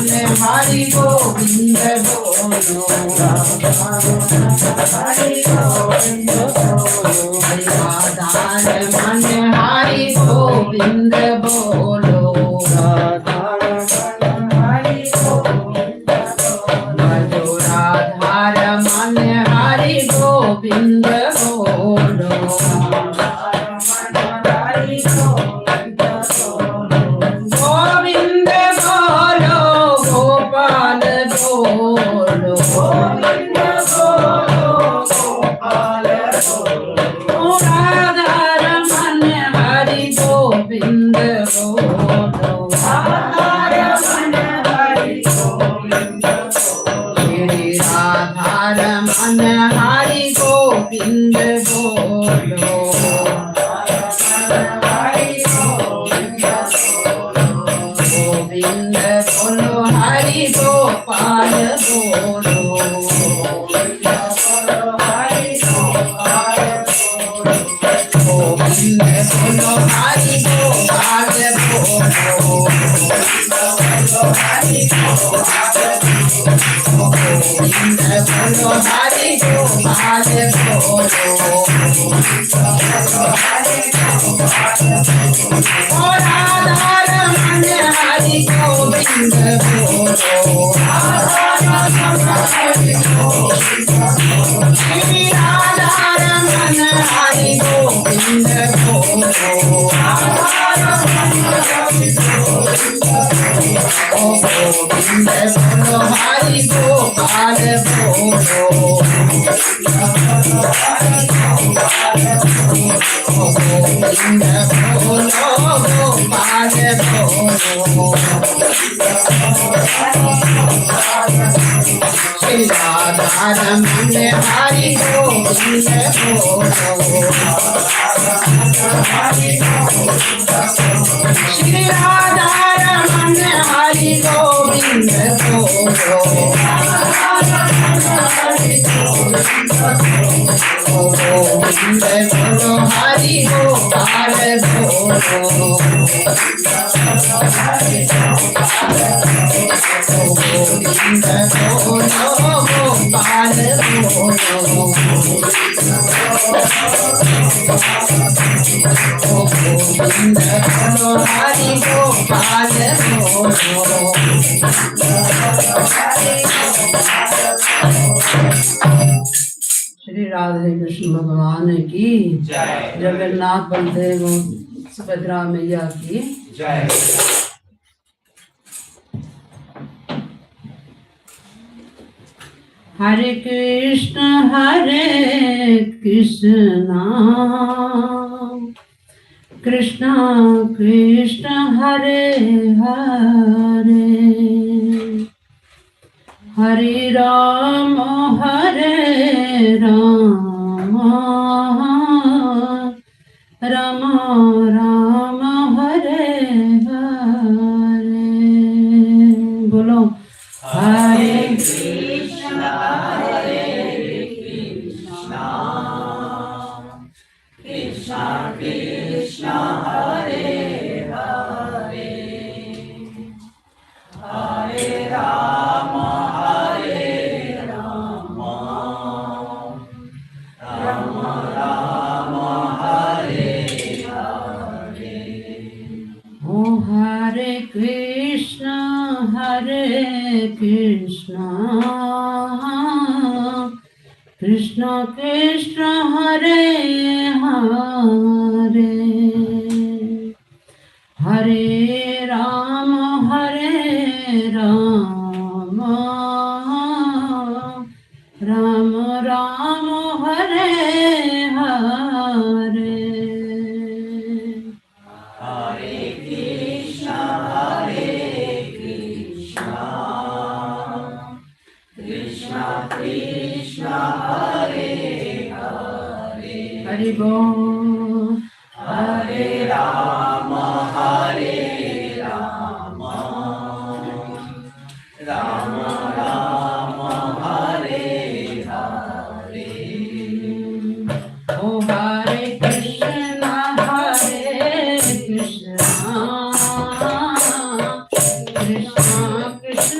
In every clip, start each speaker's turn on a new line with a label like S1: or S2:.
S1: Hari Govinda Bolo Hari Govinda Bolo Radhar Man Hari Govinda Bolo Radhar Man Hari Govinda Bolo Radhar Man Hari Govinda Bolo Shri Radhe Krishna भगवान की जय। जगन्नाथ बलदेव सुभद्रा मैया की जय। हरे कृष्ण कृष्ण कृष्ण हरे हरे हरे राम राम राम हरे हरे। बोलो हरे कृष्ण कृष्ण कृष्ण हरे हरे हरे राम राम राम हरे हरे। ओ हरे कृष्ण कृष्ण कृष्ण हरे हरे हरे राम राम राम हरे हरे। हरे कृष्ण कृष्ण कृष्ण हरे हरे हरि बोल। हरे राम राम राम हरे हरे। ओ हरे कृष्ण कृष्ण कृष्ण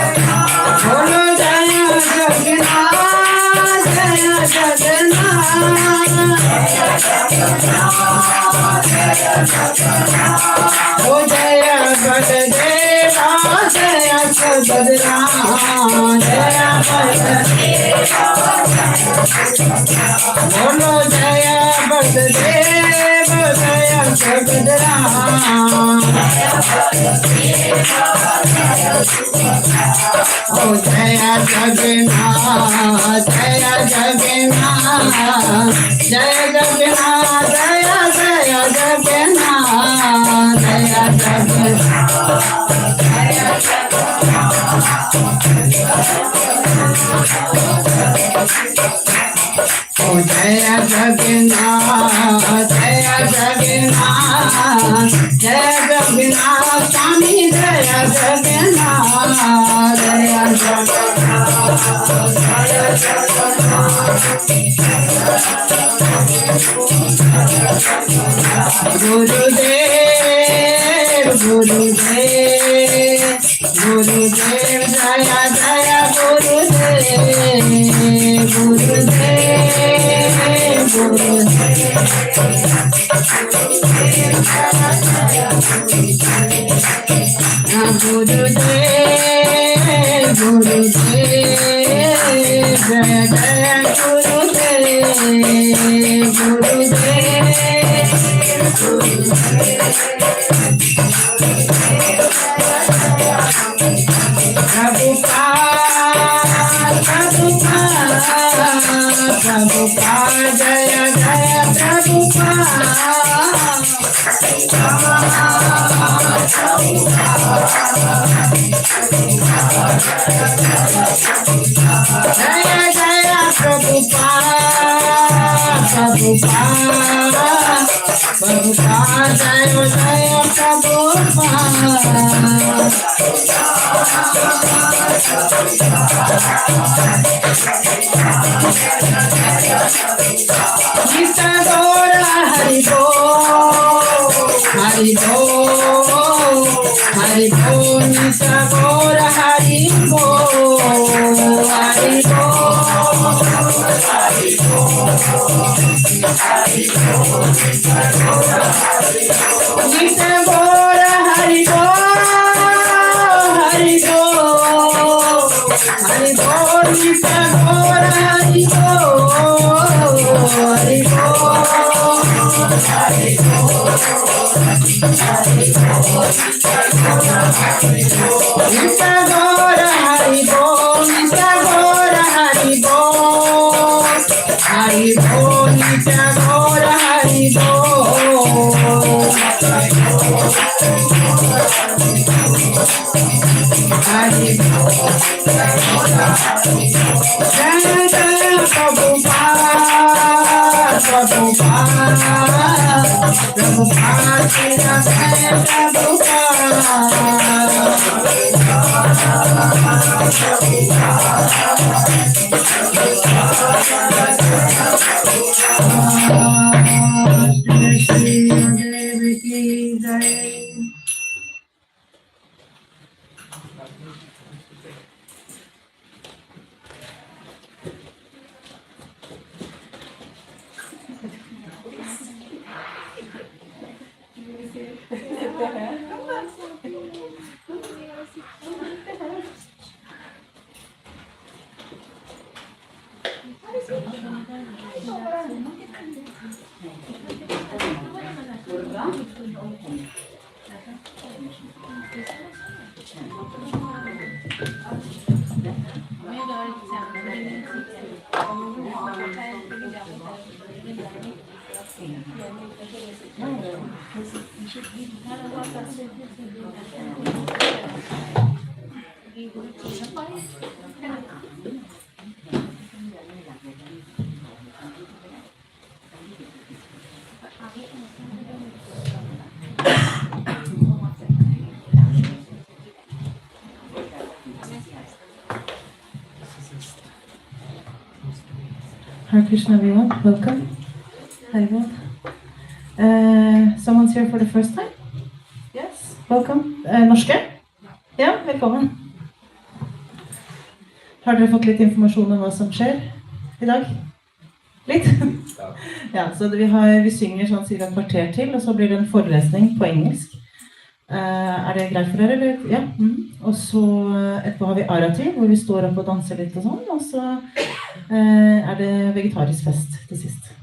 S1: बोलो जय जगन्नाथ जय जगन्नाथ ओ जय बलदेवा जय सुभद्रा जय बलदेवा बोलो जय बलदेव जय सुभद्रा ओ जय जगन्नाथ जय जगन्नाथ जय जगन्नाथ जय जय जगन्नाथ जय जगन्नाथ ओ जय जगन्नाथ जय जगन्नाथ जय जगन्नाथ स्वामी जय जगन्नाथ जय गुरुदेव गुरुदेव गुरुदेव जय जय गुरुदेव गुरुदेव गुरुदेव गुरुदेव जय जय गुरुदेव प्रभुपाद जय जय प्रभुपाद जय जय प्रभुपाद प्रभुपाद प्रभुपाद जय जय नित्य गौर हरि बोल हरि बोल नित्य गौर हरि बोल हरि नित्य गौर हरि बोल हरि बोल नित्य गौर हरि बोल हरि नित्य गौर हरि बोल नित्य गौर हरि बोल हरि बोल नित्य गौर हरि बोल हरि जय जय प्रभुपाद प्रभुपाद प्रभुपाद जय
S2: Hare Krishna, everyone. Welcome. Hi, everyone. Someone's here for the first time? Yes? Welcome. Norske? Ja, velkommen. Har dere fått litt informasjon om hva som skjer i dag? Litt? Ja, så vi synger sånn cirka et kvarter til, og så blir det en forelesning på engelsk. Er det greit for dere, eller? Ja. Og så etterpå har vi Arati, hvor vi står opp og danser litt og sånn, og så er det vegetarisk fest til sist.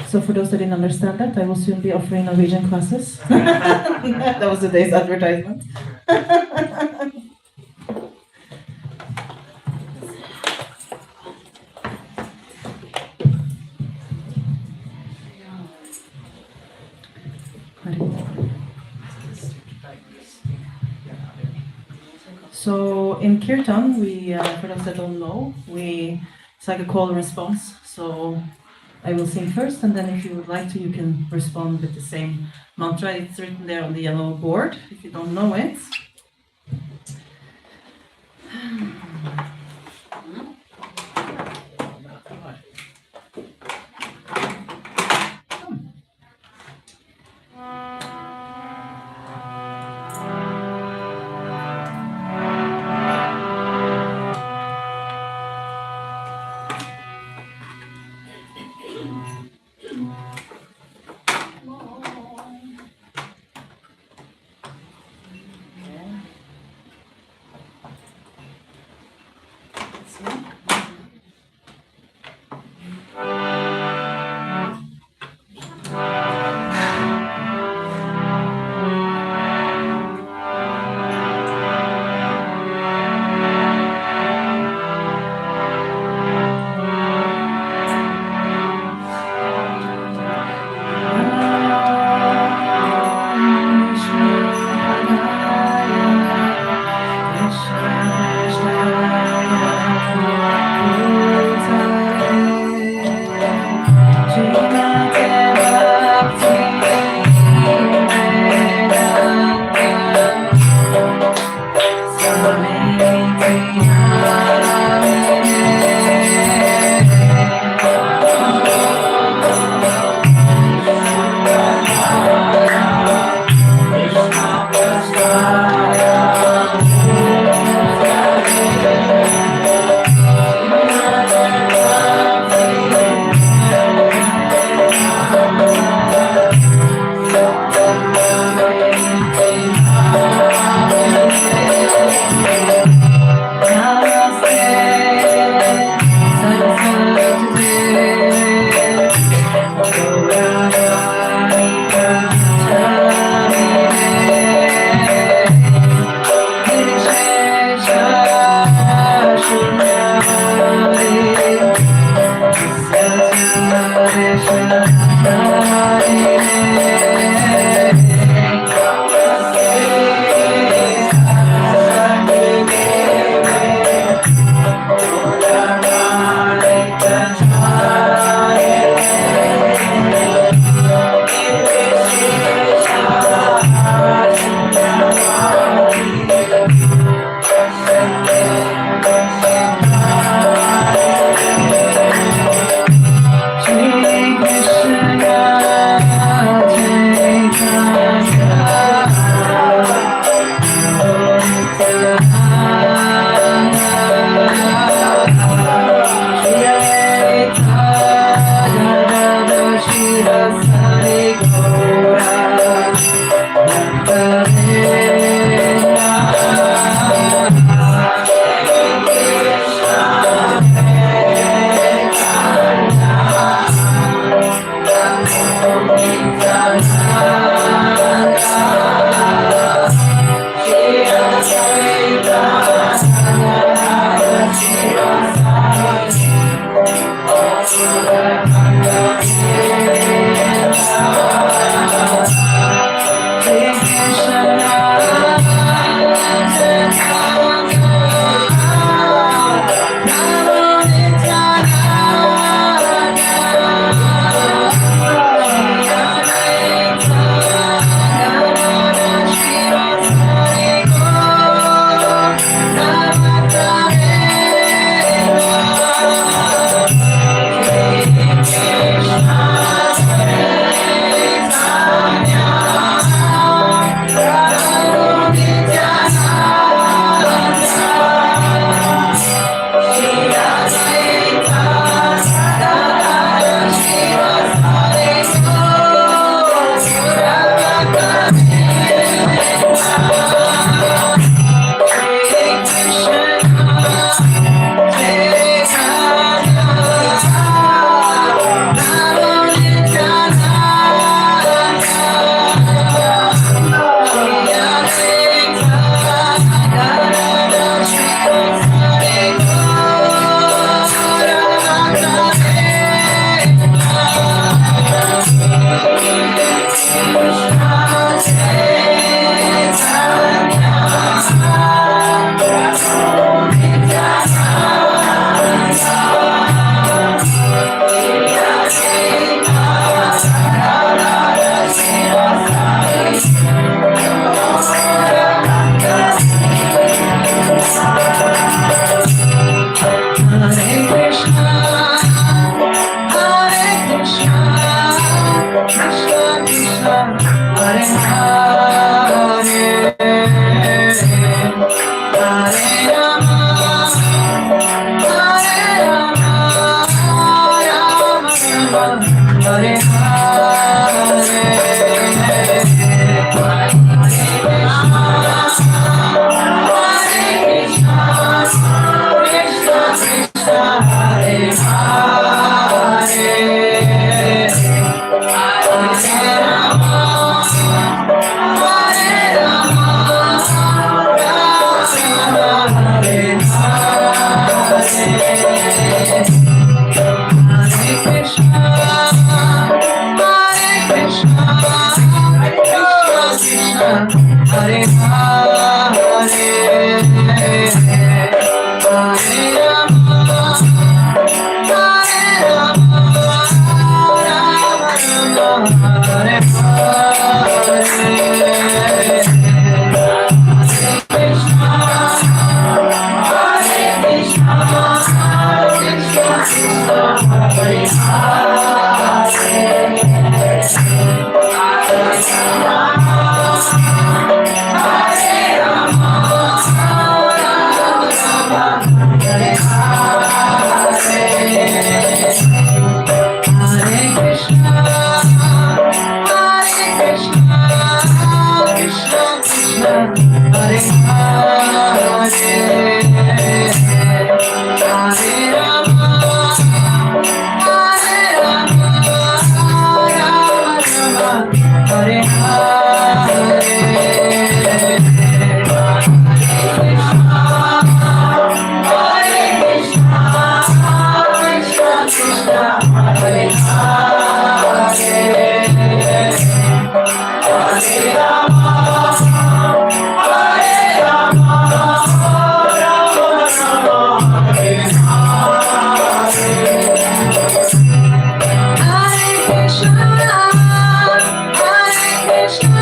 S2: So for those that didn't understand that, I will soon be offering Norwegian classes. That was today's advertisement. So in Kirtan, for those that don't know, it's like a call and response. So I will sing first, and then if you would like to, you can respond with the same mantra. It's written there on the yellow board, if you don't know it.
S3: Hare Krishna,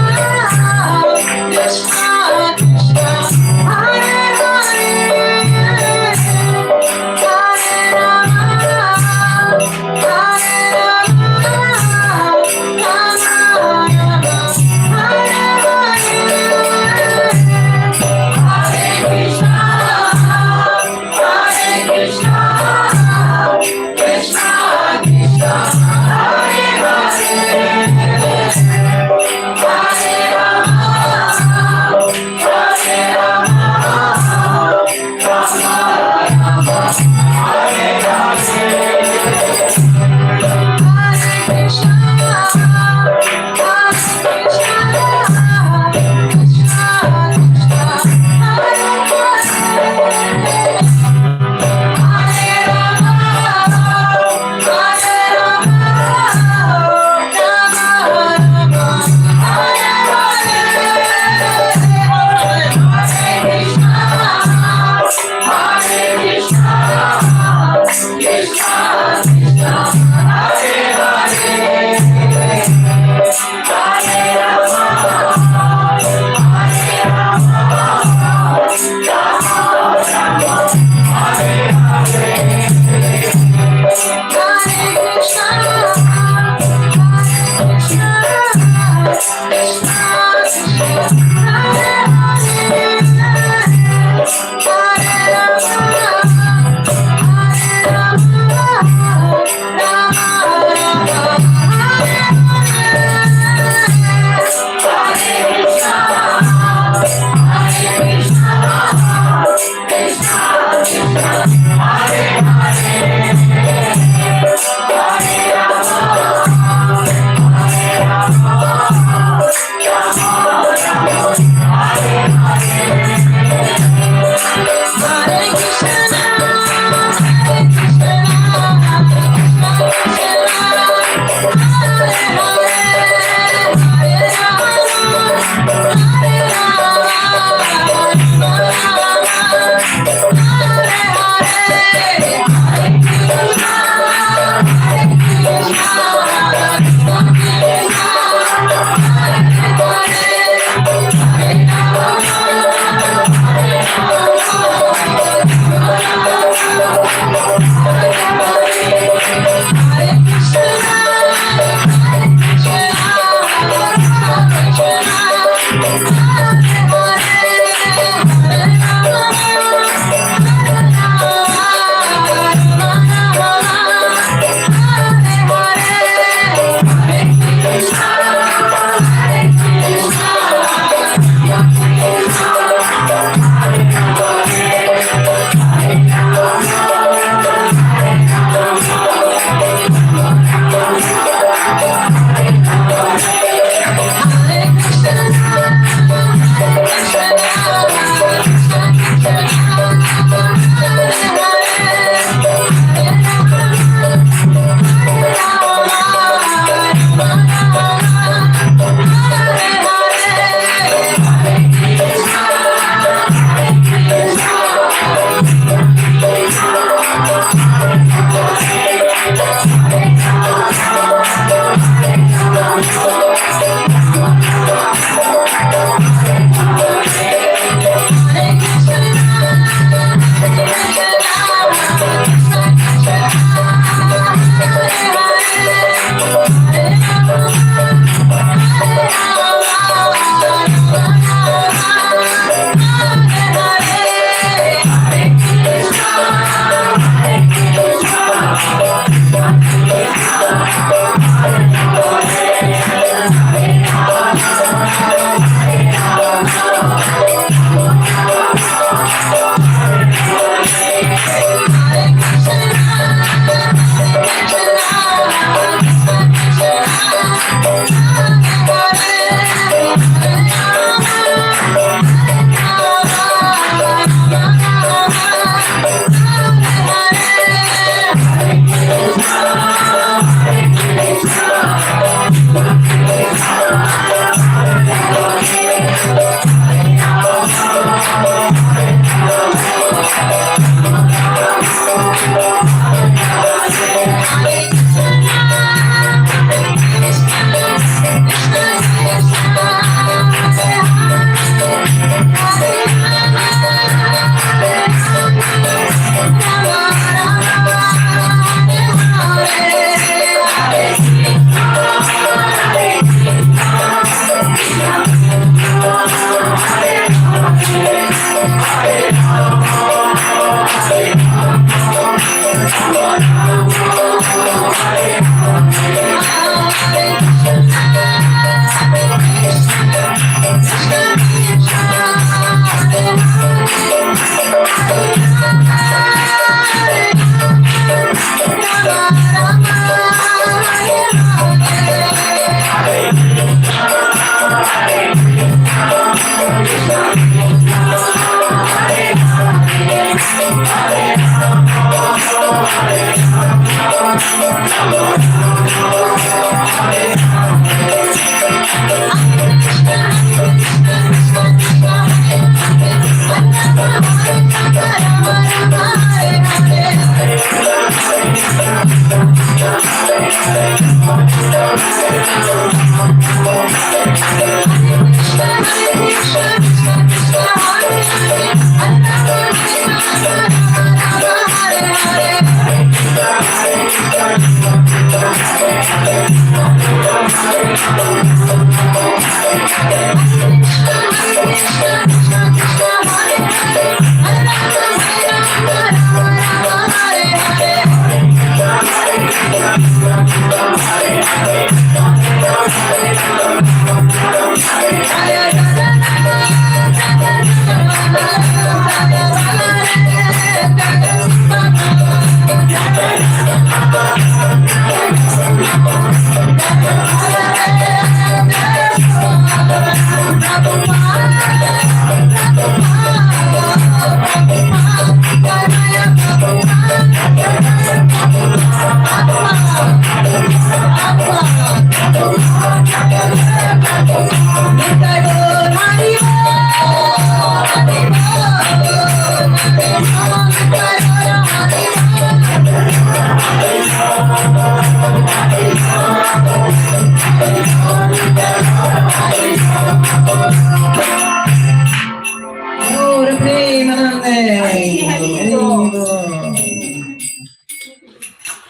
S1: Glory be,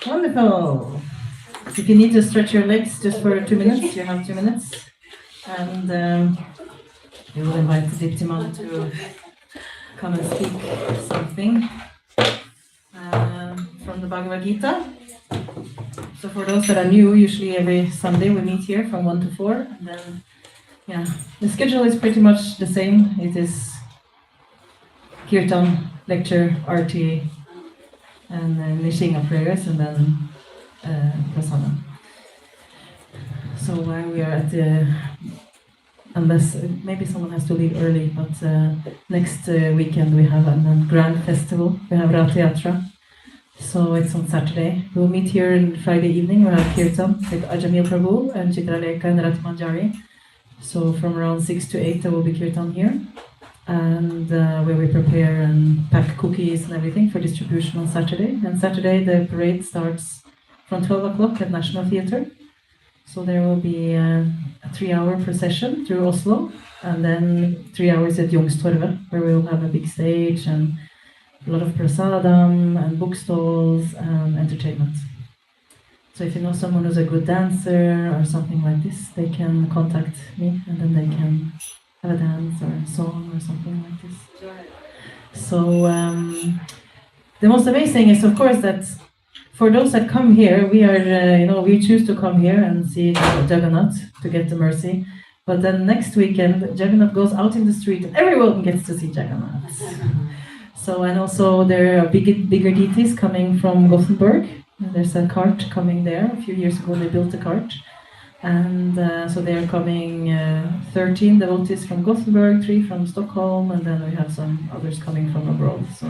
S2: Wonderful. If you need to stretch your legs just for 2 minutes, you have 2 minutes. And we will invite Diptiman to come and speak something from the Bhagavad Gita. So for those that are new, usually every Sunday we meet here from 1 to 4. And then, yeah, the schedule is pretty much the same. It is Kirtan, lecture, RT, and Nishinga prayers, and then Prasanna. So while we are at the, unless maybe someone has to leave early, but next weekend we have a grand festival. We have Rath Yatra, so it's on Saturday. We'll meet here on Friday evening. We have Kirtan with Ajamil Prabhu and Chitraleka and Rat Manjari. So from around 6 to 8 there will be Kirtan here. And where we prepare and pack cookies and everything for distribution on Saturday. And Saturday the parade starts from 12 o'clock at National Theatre. So there will be a 3-hour procession through Oslo, and then 3 hours at Youngstorget, where we will have a big stage and a lot of prasadam and book-stalls and entertainment. So if you know someone who's a good dancer or something like this, they can contact me, and then they can have a dance or a song or something like this. So the most amazing is, of course, that for those that come here, we are, we choose to come here and see Jagannath to get the mercy. But then next weekend, Jagannath goes out in the street and everyone gets to see Jagannath. So, and also there are bigger deities coming from Gothenburg. There's a cart coming there. A few years ago they built a cart. And so they are coming 13 devotees from Gothenburg, 3 from Stockholm, and then we have some others coming from abroad. So,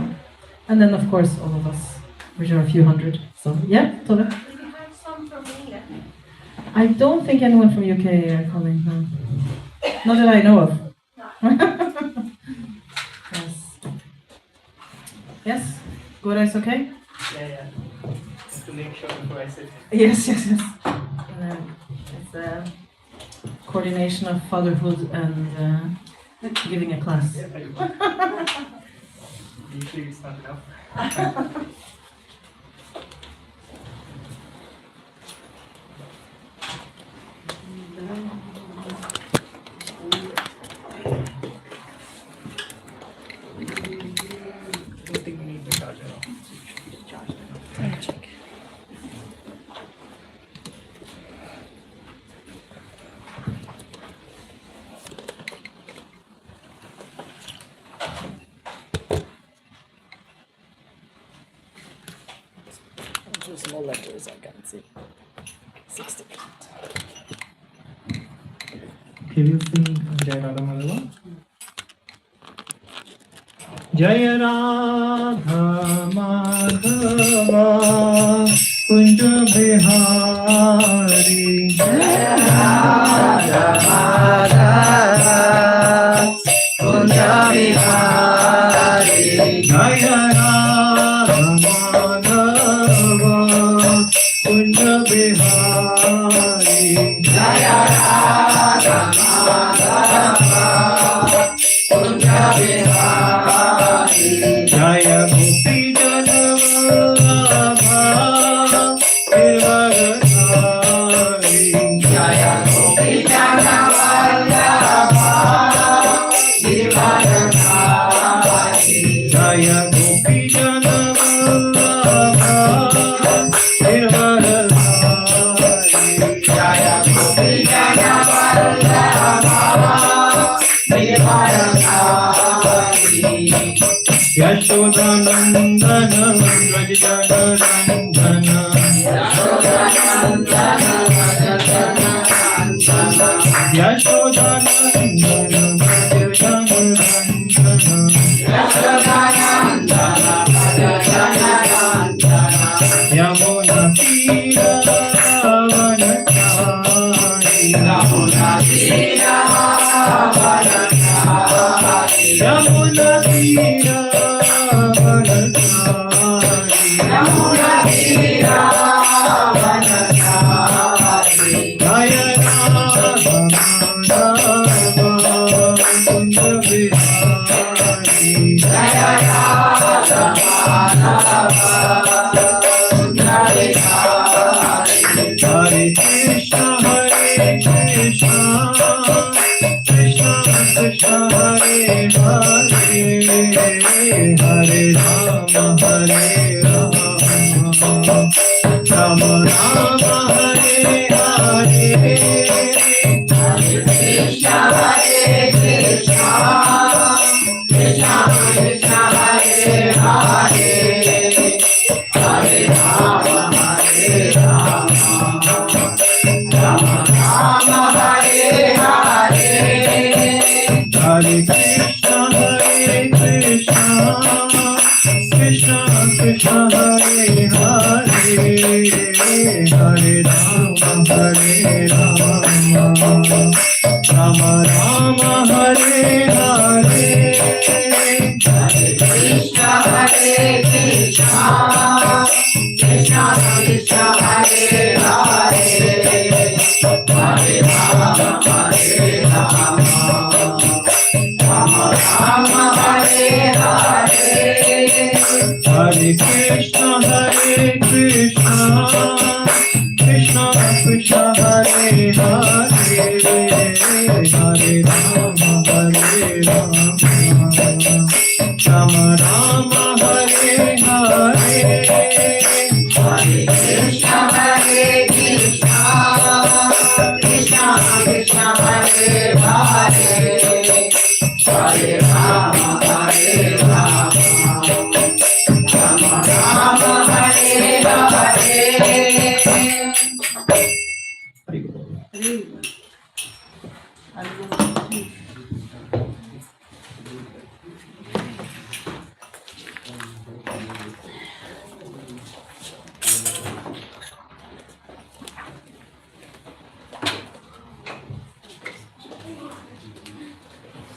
S2: and then of course all of us, which are a few hundred. So yeah, Tove.
S3: Did you have some from England?
S2: I don't think anyone from UK are coming. No. Not that I know of. Yes. Yes. Gora is okay.
S4: Yeah. To make sure before I sit.
S2: Yes. It's a coordination of fatherhood and giving a class.
S4: Usually it's not enough. I don't think we need the charger now.
S2: Check. Small letters I can see. 60.
S4: Can you sing Jai Radha Madhava? Jai Radha Madhava Kunja Bihari Jai Radha Madhava Kunja Bihari Jai Radha Kunja Bihari Jaya Radha Madhava Kunja Bihari Jaya Gopi Janavallabha Devaradhari Jaya Gopi Janavallabha Devaradhari Jaya Gopi Janavallabha Yashodanandana Rajjanarandana Yashodanandana Yamuna Tira Vanachari Yamuna Tira Vanachari Jaya Radha Madhava Kunja Vihari Hare Krishna Krishna Krishna Hare Hare Hare Rama Rama Rama Hare Hare Hare Krishna Krishna Krishna Hare Hare Hare Rama Rama Rama Hare Hare Hare Krishna Krishna Krishna Hare Hare Hare Rama Rama Rama Hare Hare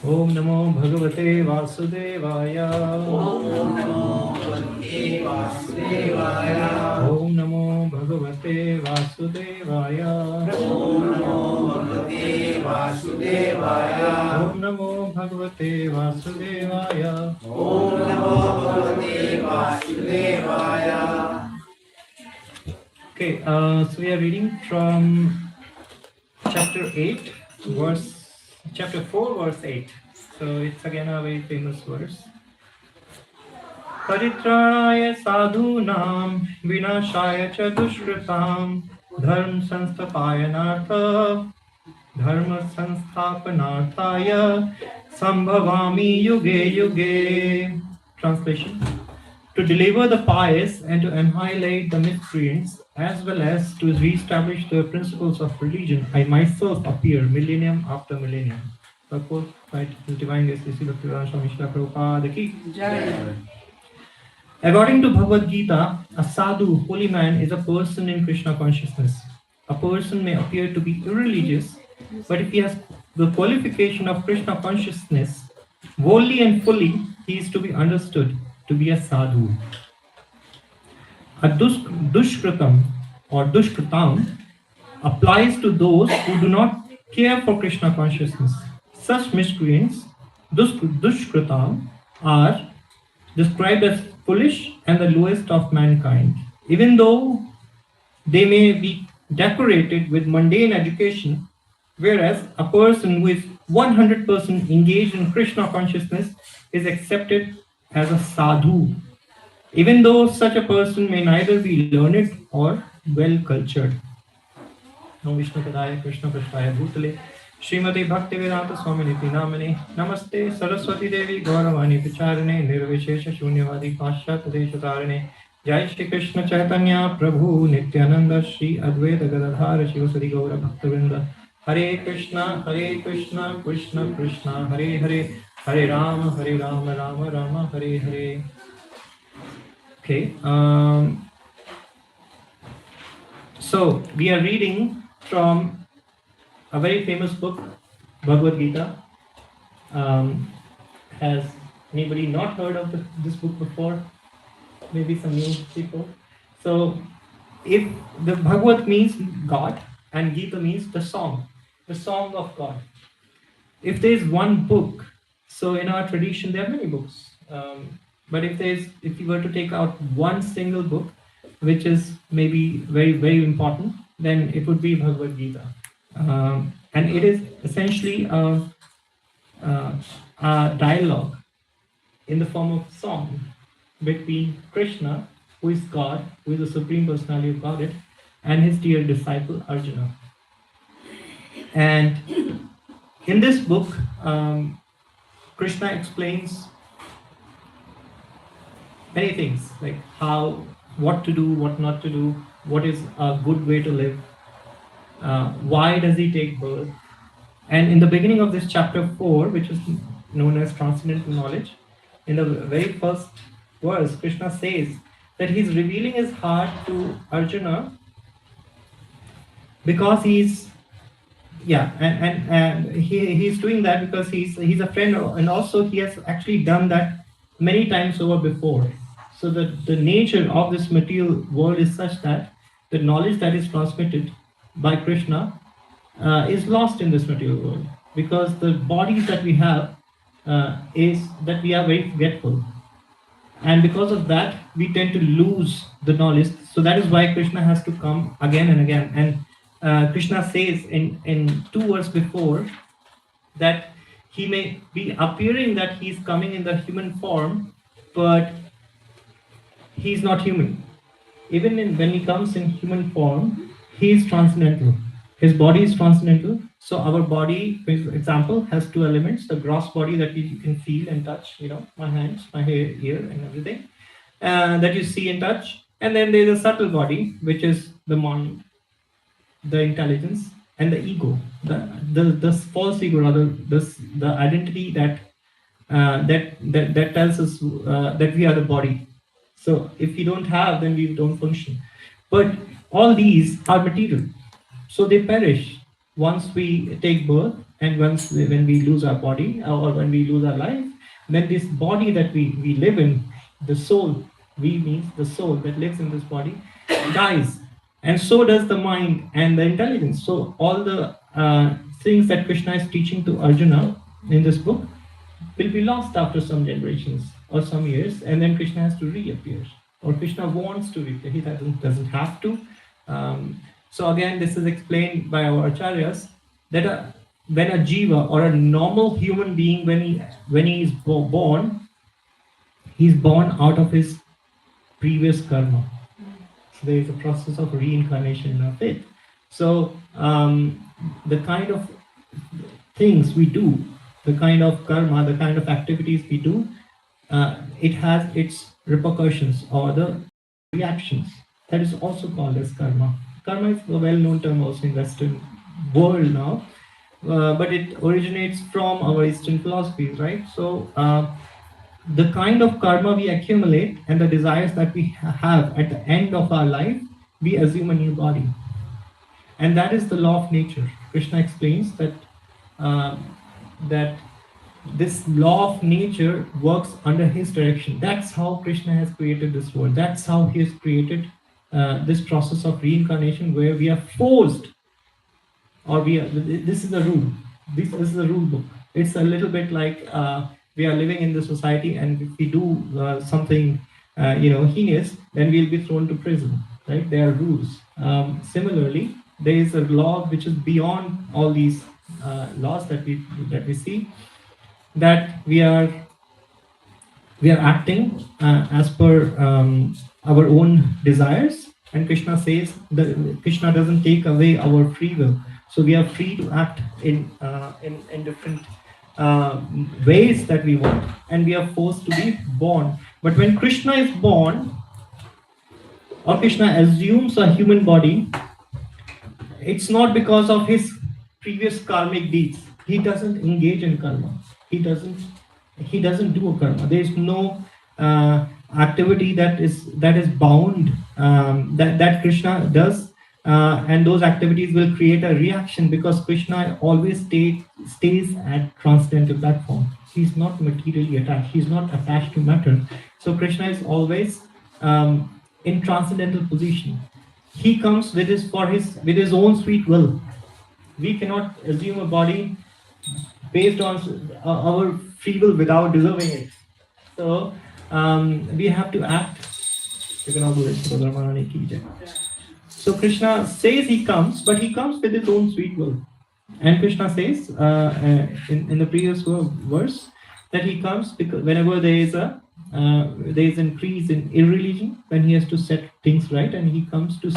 S4: Om Namo Bhagavate Vasudevaya Om Namo Bhagavate Vasudevaya Om Namo Bhagavate Vasudevaya Om Namo Bhagavate Vasudevaya Om Namo Bhagavate Vasudevaya Om Namo Bhagavate Vasudevaya. Okay, so we are reading from chapter 8, chapter 4, verse 8. So it's again a very famous verse. Paritraya sadhunam vinashaya cha dushkritam dharma sansthapanarthaya sambhavami yuge yuge. Translation: to deliver the pious and to annihilate the miscreants, as well as to re-establish the principles of religion, I myself appear millennium after millennium. Purport by His Divine Grace Srila Swami Prabhupada ki Jai. According to Bhagavad Gita, a sadhu, holy man, is a person in Krishna consciousness. A person may appear to be irreligious, but if he has the qualification of Krishna consciousness, wholly and fully, he is to be understood to be a sadhu. A dushkritam or dushkritam applies to those who do not care for Krishna consciousness. Such miscreants, dushkritam, are described as foolish and the lowest of mankind. Even though they may be decorated with mundane education, whereas a person who is 100% engaged in Krishna consciousness is accepted as a sadhu, even though such a person may neither be learned or well cultured. Om Vishnu Padaya Krishna Prasthaya Bhutale Srimati Bhaktivedanta Swaminiti Namane Namaste Saraswati Devi Gauravani Picharane Nirvishesha Shunyavadi Pashat Deshatarane Jai Shri Krishna Chaitanya Prabhu Nityananda Shri Advaita Gadadhara Shivasadi Gaura Bhaktivinoda Hare Krishna Krishna Krishna Hare Hare Hare Rama Rama Rama Hare Hare. Okay, so we are reading from a very famous book, Bhagavad Gita. Has anybody not heard of this book before? Maybe some new people. So, if the Bhagavad means God and Gita means the song of God. If there is one book, so in our tradition there are many books, but if you were to take out one single book, which is maybe very very important, then it would be Bhagavad Gita, and it is essentially a dialogue in the form of song between Krishna, who is God, who is the Supreme Personality of Godhead, and his dear disciple Arjuna. And in this book, Krishna explains many things, like what to do, what not to do, what is a good way to live, why does he take birth. And in the beginning of this chapter 4, which is known as Transcendental Knowledge, in the very first verse, Krishna says that he's revealing his heart to Arjuna because he's doing that because he's a friend, and also he has actually done that many times over before. So the nature of this material world is such that the knowledge that is transmitted by Krishna is lost in this material world, because the bodies that we have is that we are very forgetful, and because of that we tend to lose the knowledge. So that is why Krishna has to come again and again. And Krishna says in 2 verses before that he may be appearing that he is coming in the human form, but he is not human. Even when he comes in human form, he is transcendental. His body is transcendental. So our body, for example, has 2 elements: the gross body that you can feel and touch, my hands, my hair, ear, and everything that you see and touch. And then there is a subtle body, which is the mind, the intelligence, and the ego, the false ego, rather, the identity that tells us that we are the body. So if we don't have, then we don't function. But all these are material, so they perish once we take birth, and when we lose our body, or when we lose our life. Then this body that we live in, the soul, we means the soul that lives in this body, dies. And so does the mind and the intelligence. So all the things that Krishna is teaching to Arjuna in this book will be lost after some generations or some years, and then Krishna has to reappear, or Krishna wants to reappear. He doesn't have to. So again, this is explained by our acharyas that when a jiva, or a normal human being, when he is born, he's born out of his previous karma. So there is a process of reincarnation in our faith. So the kind of things we do, the kind of karma, the kind of activities we do, it has its repercussions, or the reactions. That is also called as karma. Karma is a well-known term also in Western world now, but it originates from our Eastern philosophies, right? So the kind of karma we accumulate and the desires that we have at the end of our life, we assume a new body. And that is the law of nature. Krishna explains that this law of nature works under his direction. That's how Krishna has created this world. That's how he has created this process of reincarnation, where we are forced, or this is the rule. This is the rule book. It's a little bit like we are living in the society, and if we do something heinous, then we'll be thrown to prison, right? There are rules. Similarly, there is a law which is beyond all these laws that we see, that we are acting as per our own desires. And Krishna says that Krishna doesn't take away our free will, so we are free to act in different ways that we want, and we are forced to be born. But when Krishna is born, or Krishna assumes a human body, it's not because of his previous karmic deeds. He doesn't engage in karma. He doesn't do a karma. There is no activity that is bound that Krishna does and those activities will create a reaction because Krishna always stays at transcendental platform. He's not materially attached. He's not attached to matter. So Krishna is always in transcendental position. He comes with his own sweet will. We cannot assume a body based on our free will without deserving it. So we have to act. So Krishna says he comes, but he comes with his own sweet will. And Krishna says in the previous verse that he comes because whenever there is increase in irreligion, when he has to set things right, and he comes to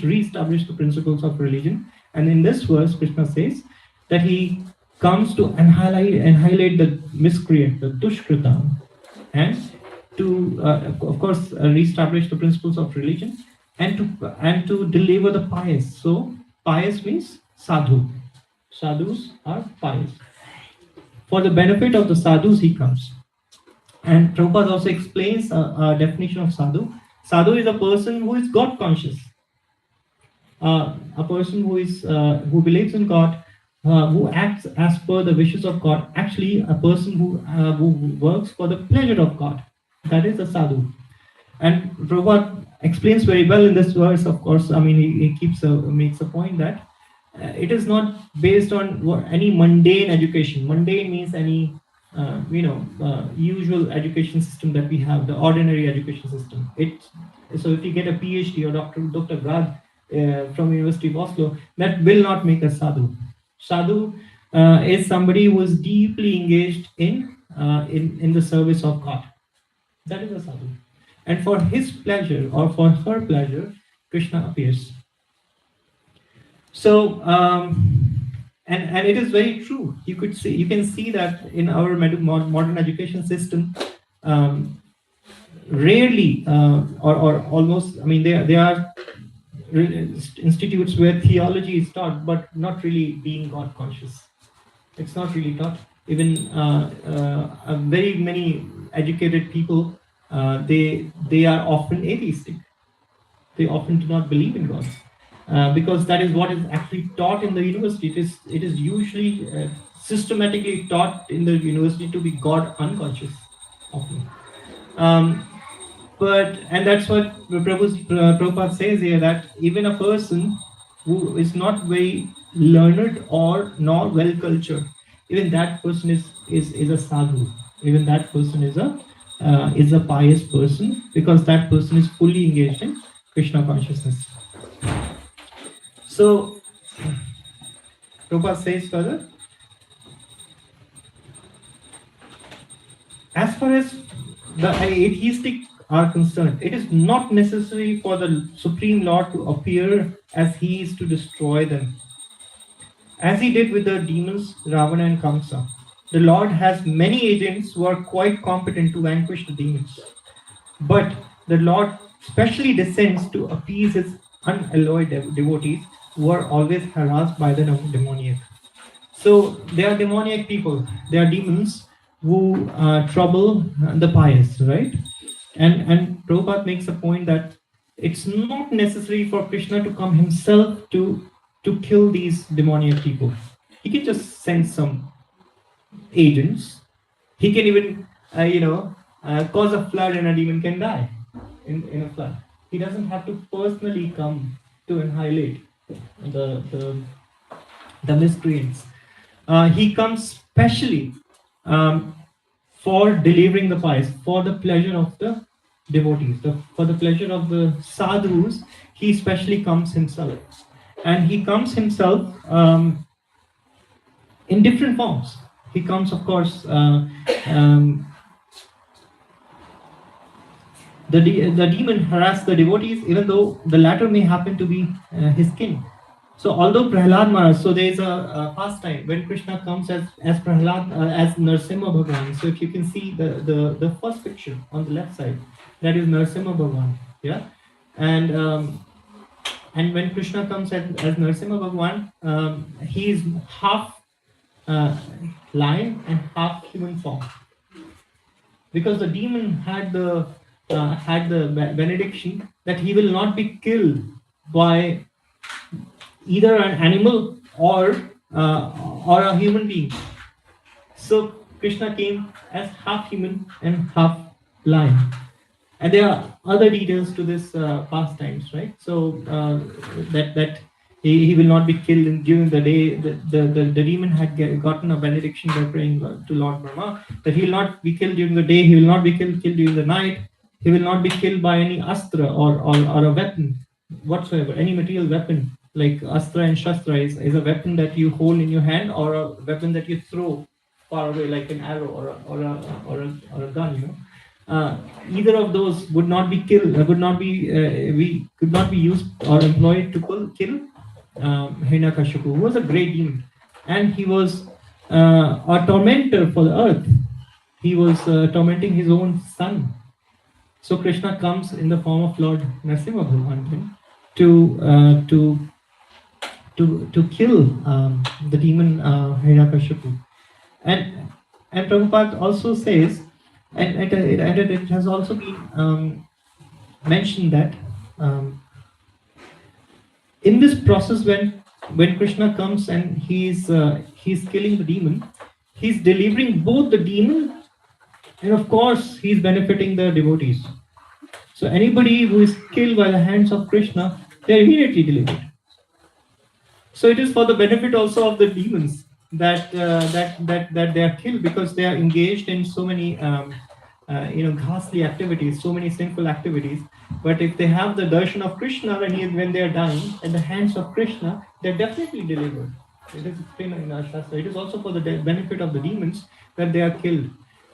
S4: re-establish the principles of religion. And in this verse, Krishna says that he comes to annihilate the miscreant, the dushkrita, and to of course re-establish the principles of religion, and to deliver the pious. So pious means sadhu. Sadhus are pious. For the benefit of the sadhus, he comes. And Prabhupada also explains a definition of sadhu. Sadhu is a person who is God conscious, a person who believes in God, who acts as per the wishes of God. Actually, a person who works for the pleasure of God. That is a sadhu. And Prabhupada explains very well in this verse. Of course, I mean he makes a point that it is not based on any mundane education. Mundane means any usual education system that we have, the ordinary education system. So if you get a PhD or Dr. Grad from University of Oslo, that will not make a sadhu. Sadhu is somebody who is deeply engaged in the service of God. That is a sadhu. And for his pleasure or for her pleasure, Krishna appears. So, and it is very true. You can see that in our modern education system, rarely or almost. I mean, there are institutes where theology is taught, but not really being God conscious. It's not really taught. Even very many educated people, they are often atheistic. They often do not believe in God. Because that is what is actually taught in the university. It is usually systematically taught in the university to be God unconscious, often. And that's what Prabhupada says here, that even a person who is not very learned or nor well cultured, even that person is a sadhu. Even that person is a pious person, because that person is fully engaged in Krishna consciousness. So, Prabhupada says further, as far as the atheistic are concerned, it is not necessary for the Supreme Lord to appear as he is to destroy them. As he did with the demons Ravana and Kamsa, the Lord has many agents who are quite competent to vanquish the demons. But the Lord specially descends to appease his unalloyed devotees who are always harassed by the demoniac. So they are demoniac people. They are demons who trouble the pious, right? And Prabhupada makes a point that it's not necessary for Krishna to come himself to kill these demoniac people. He can just send some agents. He can even, cause a flood and a demon can die in a flood. He doesn't have to personally come to annihilate the miscreants. He comes specially for delivering the pious, for the pleasure of the devotees, for the pleasure of the sadhus. He specially comes himself, and he comes himself in different forms. He comes, of course, the demon harassed the devotees, even though the latter may happen to be his kin. So although Prahlad Maharaj, so there is a pastime when Krishna comes as Prahlad, as Narsimha Bhagavan. So if you can see the first picture on the left side, that is Narsimha Bhagavan. Yeah, and when Krishna comes as Narsimha Bhagavan, he is half lion and half human form, because the demon had the benediction that he will not be killed by either an animal or a human being. So Krishna came as half human and half lion. And there are other details to this pastimes, right? So that he will not be killed during the day. The demon had gotten a benediction by praying to Lord Brahma that he will not be killed during the day. He will not be killed during the night. He will not be killed by any astra or a weapon whatsoever, any material weapon like astra and shastra is a weapon that you hold in your hand or a weapon that you throw far away like an arrow or a gun, you know. Either of those would not be killed, we could not be used or employed to kill Hiranyakashipu, who was a great demon, and he was a tormentor for the earth. He was tormenting his own son. So Krishna comes in the form of Lord Narasimha Bhagavan to kill the demon Hiranyakashipu. And Prabhupada also says, and it has also been mentioned that in this process, when Krishna comes and he's killing the demon, he's delivering both the demon and of course he's benefiting the devotees. So anybody who is killed by the hands of Krishna, they're immediately delivered. So it is for the benefit also of the demons that they are killed, because they are engaged in so many ghastly activities, so many sinful activities. But if they have the darshan of Krishna when they are dying at the hands of Krishna, they're definitely delivered. It is explained in our Shastra. It is also for the benefit of the demons that they are killed.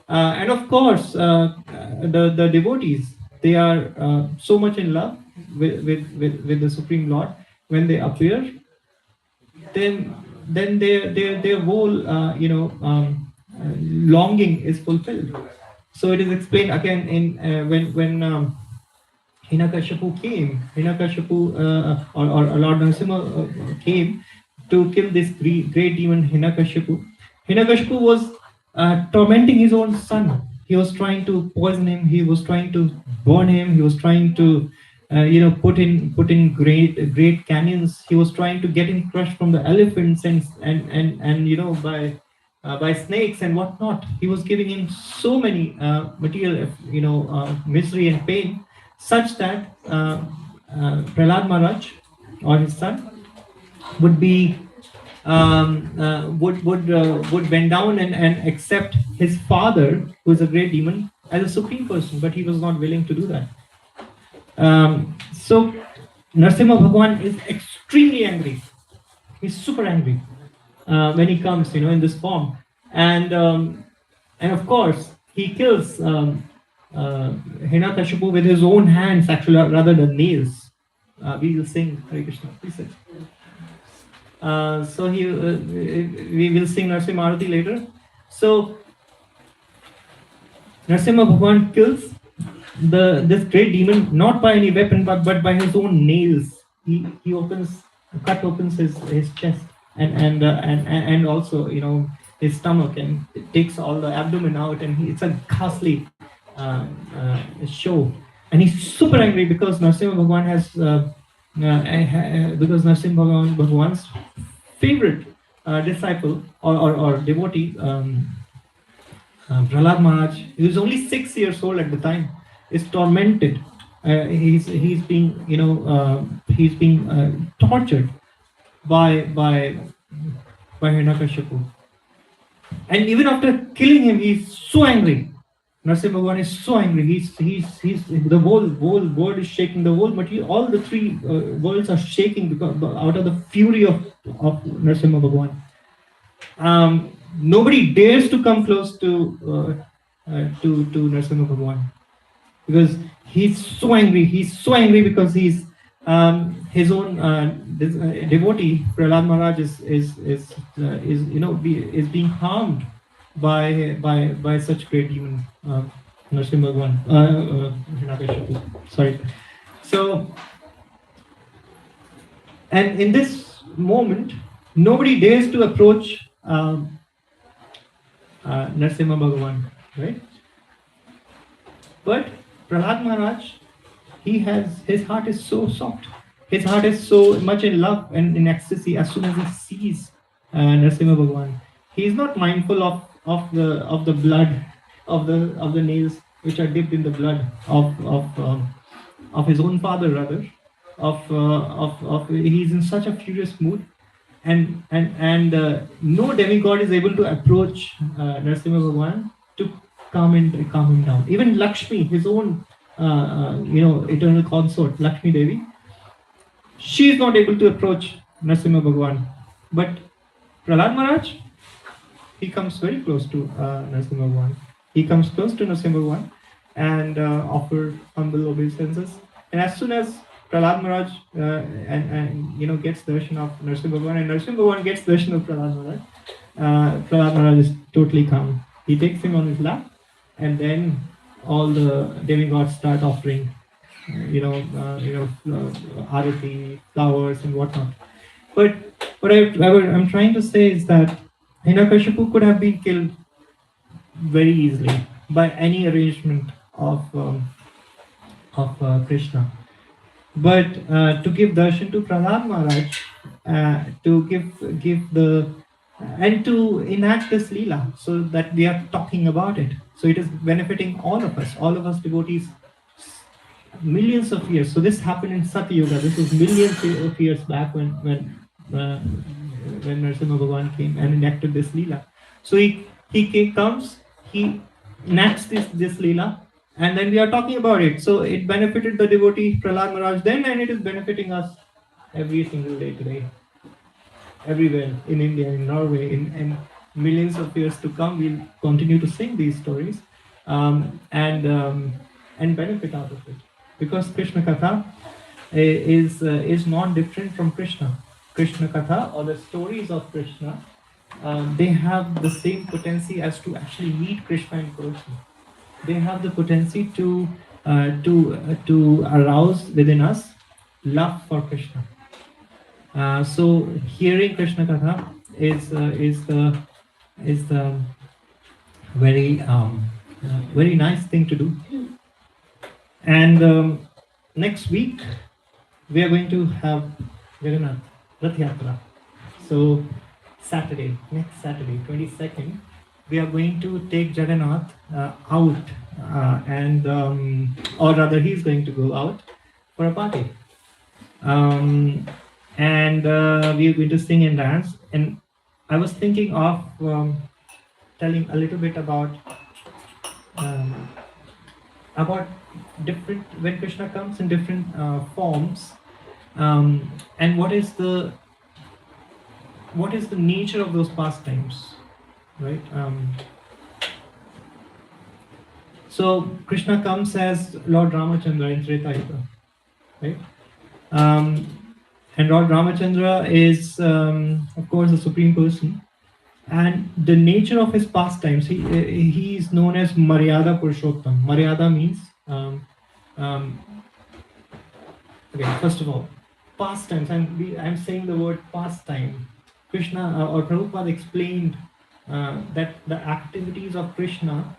S4: And of course, the devotees, they are so much in love with the Supreme Lord. When they appear, then their whole longing is fulfilled. So it is explained again in when Hiranyakashipu came, or Lord Narasimha came to kill this great demon Hiranyakashipu. Hiranyakashipu was tormenting his own son. He was trying to poison him. He was trying to burn him. He was trying to put in great canyons. He was trying to get him crushed from the elephants and by snakes and whatnot. He was giving him so many material misery and pain, such that Prahlad Maharaj or his son would be would bend down and accept his father, who is a great demon, as a supreme person, but he was not willing to do that. So Narasimha Bhagavan is extremely angry. He's super angry when he comes, in this form, and of course he kills Hiranyakashipu with his own hands, actually, rather than nails. We will sing Hare Krishna. Please sit. So we will sing Narasimha Arati later. So Narasimha Bhagavan kills this great demon not by any weapon but by his own nails. He cut opens his chest and also his stomach, and it takes all the abdomen out, and it's a ghastly show. And he's super angry because Narasimha Bhagavan has because Narasimha Bhagavan's favorite disciple or devotee, Prahlad Maharaj, he was only 6 years old at the time, is tormented. He's being tortured by Hiranyakashipu. And even after killing him, he's so angry. Narasimha Bhagavan is so angry. He's the whole world is shaking. The whole material, all the three worlds are shaking because out of the fury of Narasimha Bhagavan. Nobody dares to come close to Narasimha Bhagavan because he's so angry. He's so angry because he's his own devotee Prahlad Maharaj is being harmed by such great demon Narasimha Bhagavan. Sorry. So, and in this moment, nobody dares to approach Narasimha Bhagavan, right? But Prahlad Maharaj, his heart is so soft. His heart is so much in love and in ecstasy as soon as he sees Narasimha Bhagwan. He is not mindful of the blood of the nails which are dipped in the blood of his own father, rather. Of he's in such a furious mood, and no demigod is able to approach Narasimha Bhagwan to calm him down. Even Lakshmi, his own eternal consort, Lakshmi Devi, she is not able to approach Narasimha Bhagwan. But Prahlad Maharaj, he comes very close to Narasimha Bhagwan. He comes close to Narasimha Bhagwan and offers humble obeisances. And as soon as Prahlad Maharaj gets darshan of Narasimha Bhagwan, and Narasimha Bhagwan gets darshan of Prahlad Maharaj is totally calm. He takes him on his lap, and then all the demigods start offering, arati, flowers, and whatnot. But what I'm trying to say is that Hiranyakashipu could have been killed very easily by any arrangement of Krishna. But to give darshan to Prahlad Maharaj, to give the and to enact this leela, so that we are talking about it. So it is benefiting all of us devotees, millions of years. So this happened in Satya Yuga. This was millions of years back when Narasimha Bhagwan came and enacted this leela. So he comes, he enacts this leela, and then we are talking about it. So it benefited the devotee Prahlad Maharaj then, and it is benefiting us every single day today. Everywhere in India, in Norway, in millions of years to come, we'll continue to sing these stories and benefit out of it. Because Krishna Katha is not different from Krishna. Krishna Katha, or the stories of Krishna, they have the same potency as to actually meet Krishna in person. They have the potency to arouse within us love for Krishna. So hearing Krishna Katha is the very very nice thing to do. And next week we are going to have Jagannath Rath Yatra. So next Saturday, 22nd, we are going to take Jagannath out, or rather, he is going to go out for a party. And we are going to sing and dance. And I was thinking of telling a little bit about different, when Krishna comes in different forms, and what is the nature of those pastimes, right? So Krishna comes as Lord Ramachandra in Treta Yuga, right? And Lord Ramachandra is, of course, the Supreme Person. And the nature of his pastimes, he is known as Maryada Purushottam. Maryada means, okay, first of all, pastimes. I'm saying the word pastime. Krishna or Prabhupada explained that the activities of Krishna,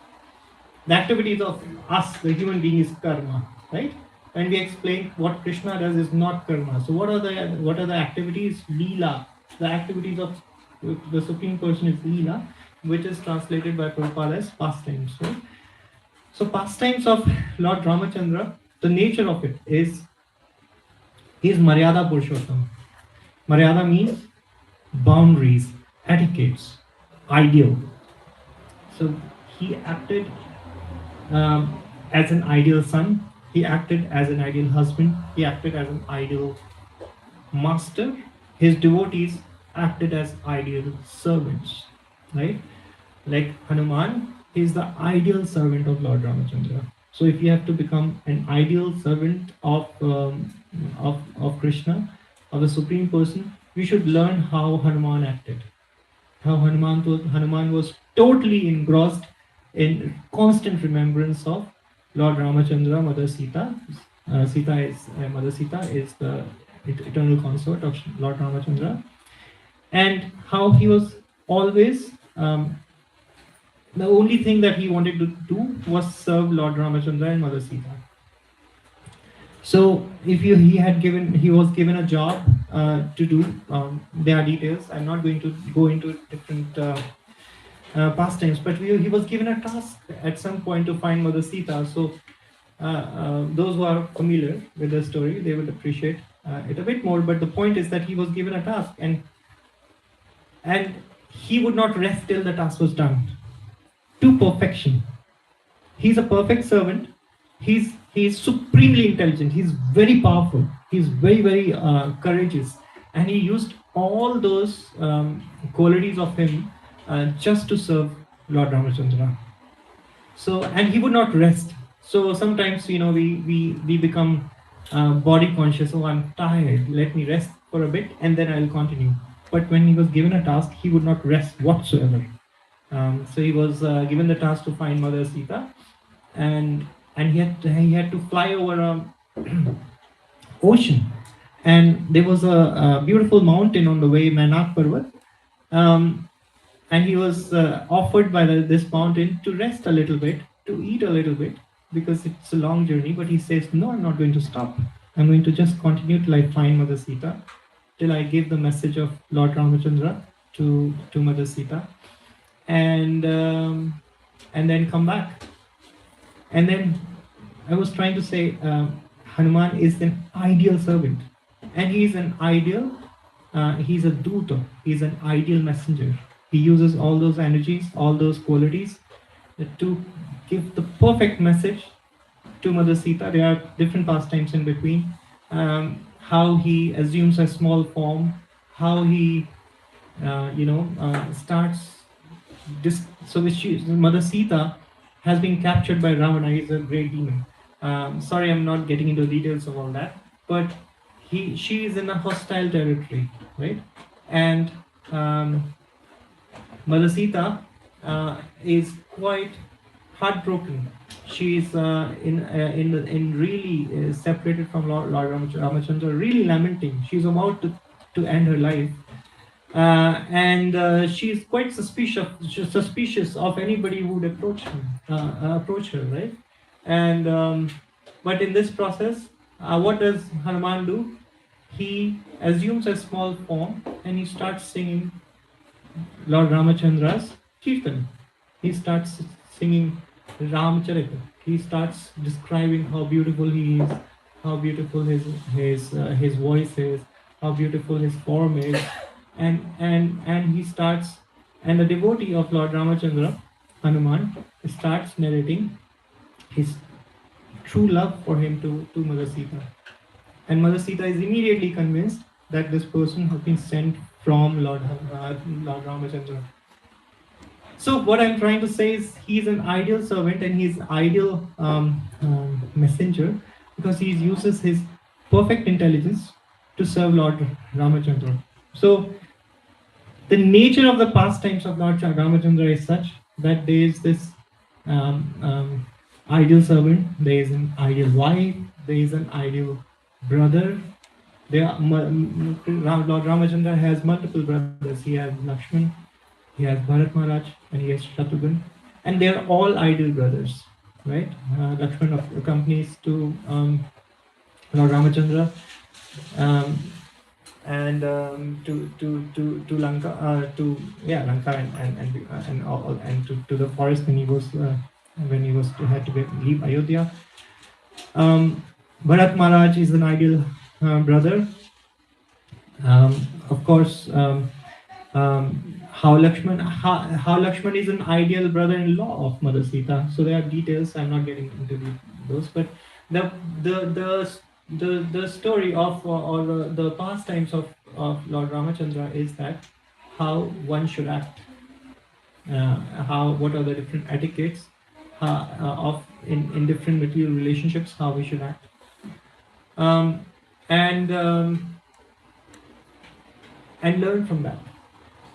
S4: the activities of us, the human being, is karma, right? And we explained what Krishna does is not karma. So what are the activities? Leela. The activities of the Supreme Person is Leela, which is translated by Prabhupada as pastimes. Right? So pastimes of Lord Ramachandra, the nature of it is Maryada Purushottam. Maryada means boundaries, etiquettes, ideal. So he acted as an ideal son. He acted as an ideal husband. He acted as an ideal master. His devotees acted as ideal servants, right? Like Hanuman, he is the ideal servant of Lord Ramachandra. So if you have to become an ideal servant of Krishna, of the Supreme Person, we should learn how Hanuman acted. How Hanuman was totally engrossed in constant remembrance of Lord Ramachandra, Mother Sita. Mother Sita is the eternal consort of Lord Ramachandra. And how he was always, the only thing that he wanted to do was serve Lord Ramachandra and Mother Sita. So if he was given a job to do. There are details. I'm not going to go into different pastimes, but he was given a task at some point to find Mother Sita. So those who are familiar with the story, they would appreciate it a bit more. But the point is that he was given a task, and he would not rest till the task was done to perfection. He's a perfect servant. He's supremely intelligent. He's very powerful. He's very courageous, and he used all those qualities of him just to serve Lord Ramachandra. So, and he would not rest. So sometimes, we become body conscious. Oh, I'm tired. Let me rest for a bit, and then I'll continue. But when he was given a task, he would not rest whatsoever. So he was given the task to find Mother Sita, and he had to fly over a ocean, and there was a beautiful mountain on the way, Manak Parvat, and he was offered by this mountain to rest a little bit, to eat a little bit, because it's a long journey. But he says, no, I'm not going to stop. I'm going to just continue till I find Mother Sita, till I give the message of Lord Ramachandra to Mother Sita, and then come back. And then I was trying to say, Hanuman is an ideal servant, and he's an ideal, he's a duta, he's an ideal messenger. He uses all those energies, all those qualities to give the perfect message to Mother Sita. There are different pastimes in between. How he assumes a small form, how he, starts. So Mother Sita has been captured by Ravana. He's a great demon. Sorry, I'm not getting into details of all that, but she is in a hostile territory, right? And Mother Sita is quite heartbroken. She's in really separated from Lord Ramachandra, really lamenting. She's about to end her life. And she's quite suspicious of anybody who would approach her, right? And but in this process, what does Hanuman do? He assumes a small form and he starts singing Lord Ramachandra's Kirtan. He starts singing Ramcharita. He starts describing how beautiful he is, how beautiful his voice is, how beautiful his form is. And he starts, and the devotee of Lord Ramachandra, Hanuman, starts narrating his true love for him to Mother Sita. And Mother Sita is immediately convinced that this person has been sent from Lord Ramachandra. So what I'm trying to say is he's an ideal servant and he's ideal messenger, because he uses his perfect intelligence to serve Lord Ramachandra. So the nature of the pastimes of Lord Ramachandra is such that there is this ideal servant, there is an ideal wife, there is an ideal brother. Lord Ramachandra has multiple brothers. He has Lakshman, he has Bharat Maharaj, and he has Shatrughan, and they are all ideal brothers, right? Lakshman accompanies to Lord Ramachandra, and to Lanka, Lanka, and to the forest when he had to leave Ayodhya. Bharat Maharaj is an ideal brother. Of course, how Lakshman is an ideal brother-in-law of Mother Sita. So there are details. I'm not getting into those, but the story of or the pastimes of Lord Ramachandra is that how one should act, what are the different etiquettes of in different material relationships, how we should act, and learn from that.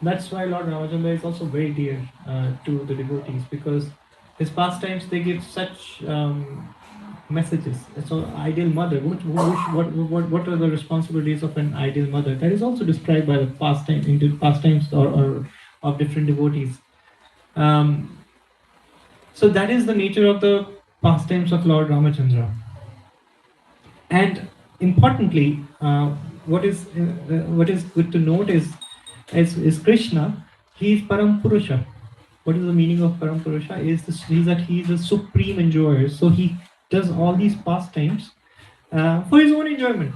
S4: That's why Lord Ramachandra is also very dear to the devotees, because his pastimes, they give such messages. So ideal mother, what are the responsibilities of an ideal mother? That is also described by the pastimes or of different devotees. So that is the nature of the pastimes of Lord Ramachandra. And importantly, what is good to note is Krishna. He is Param Purusha. What is the meaning of Param Purusha? He's a supreme enjoyer. So he does all these pastimes for his own enjoyment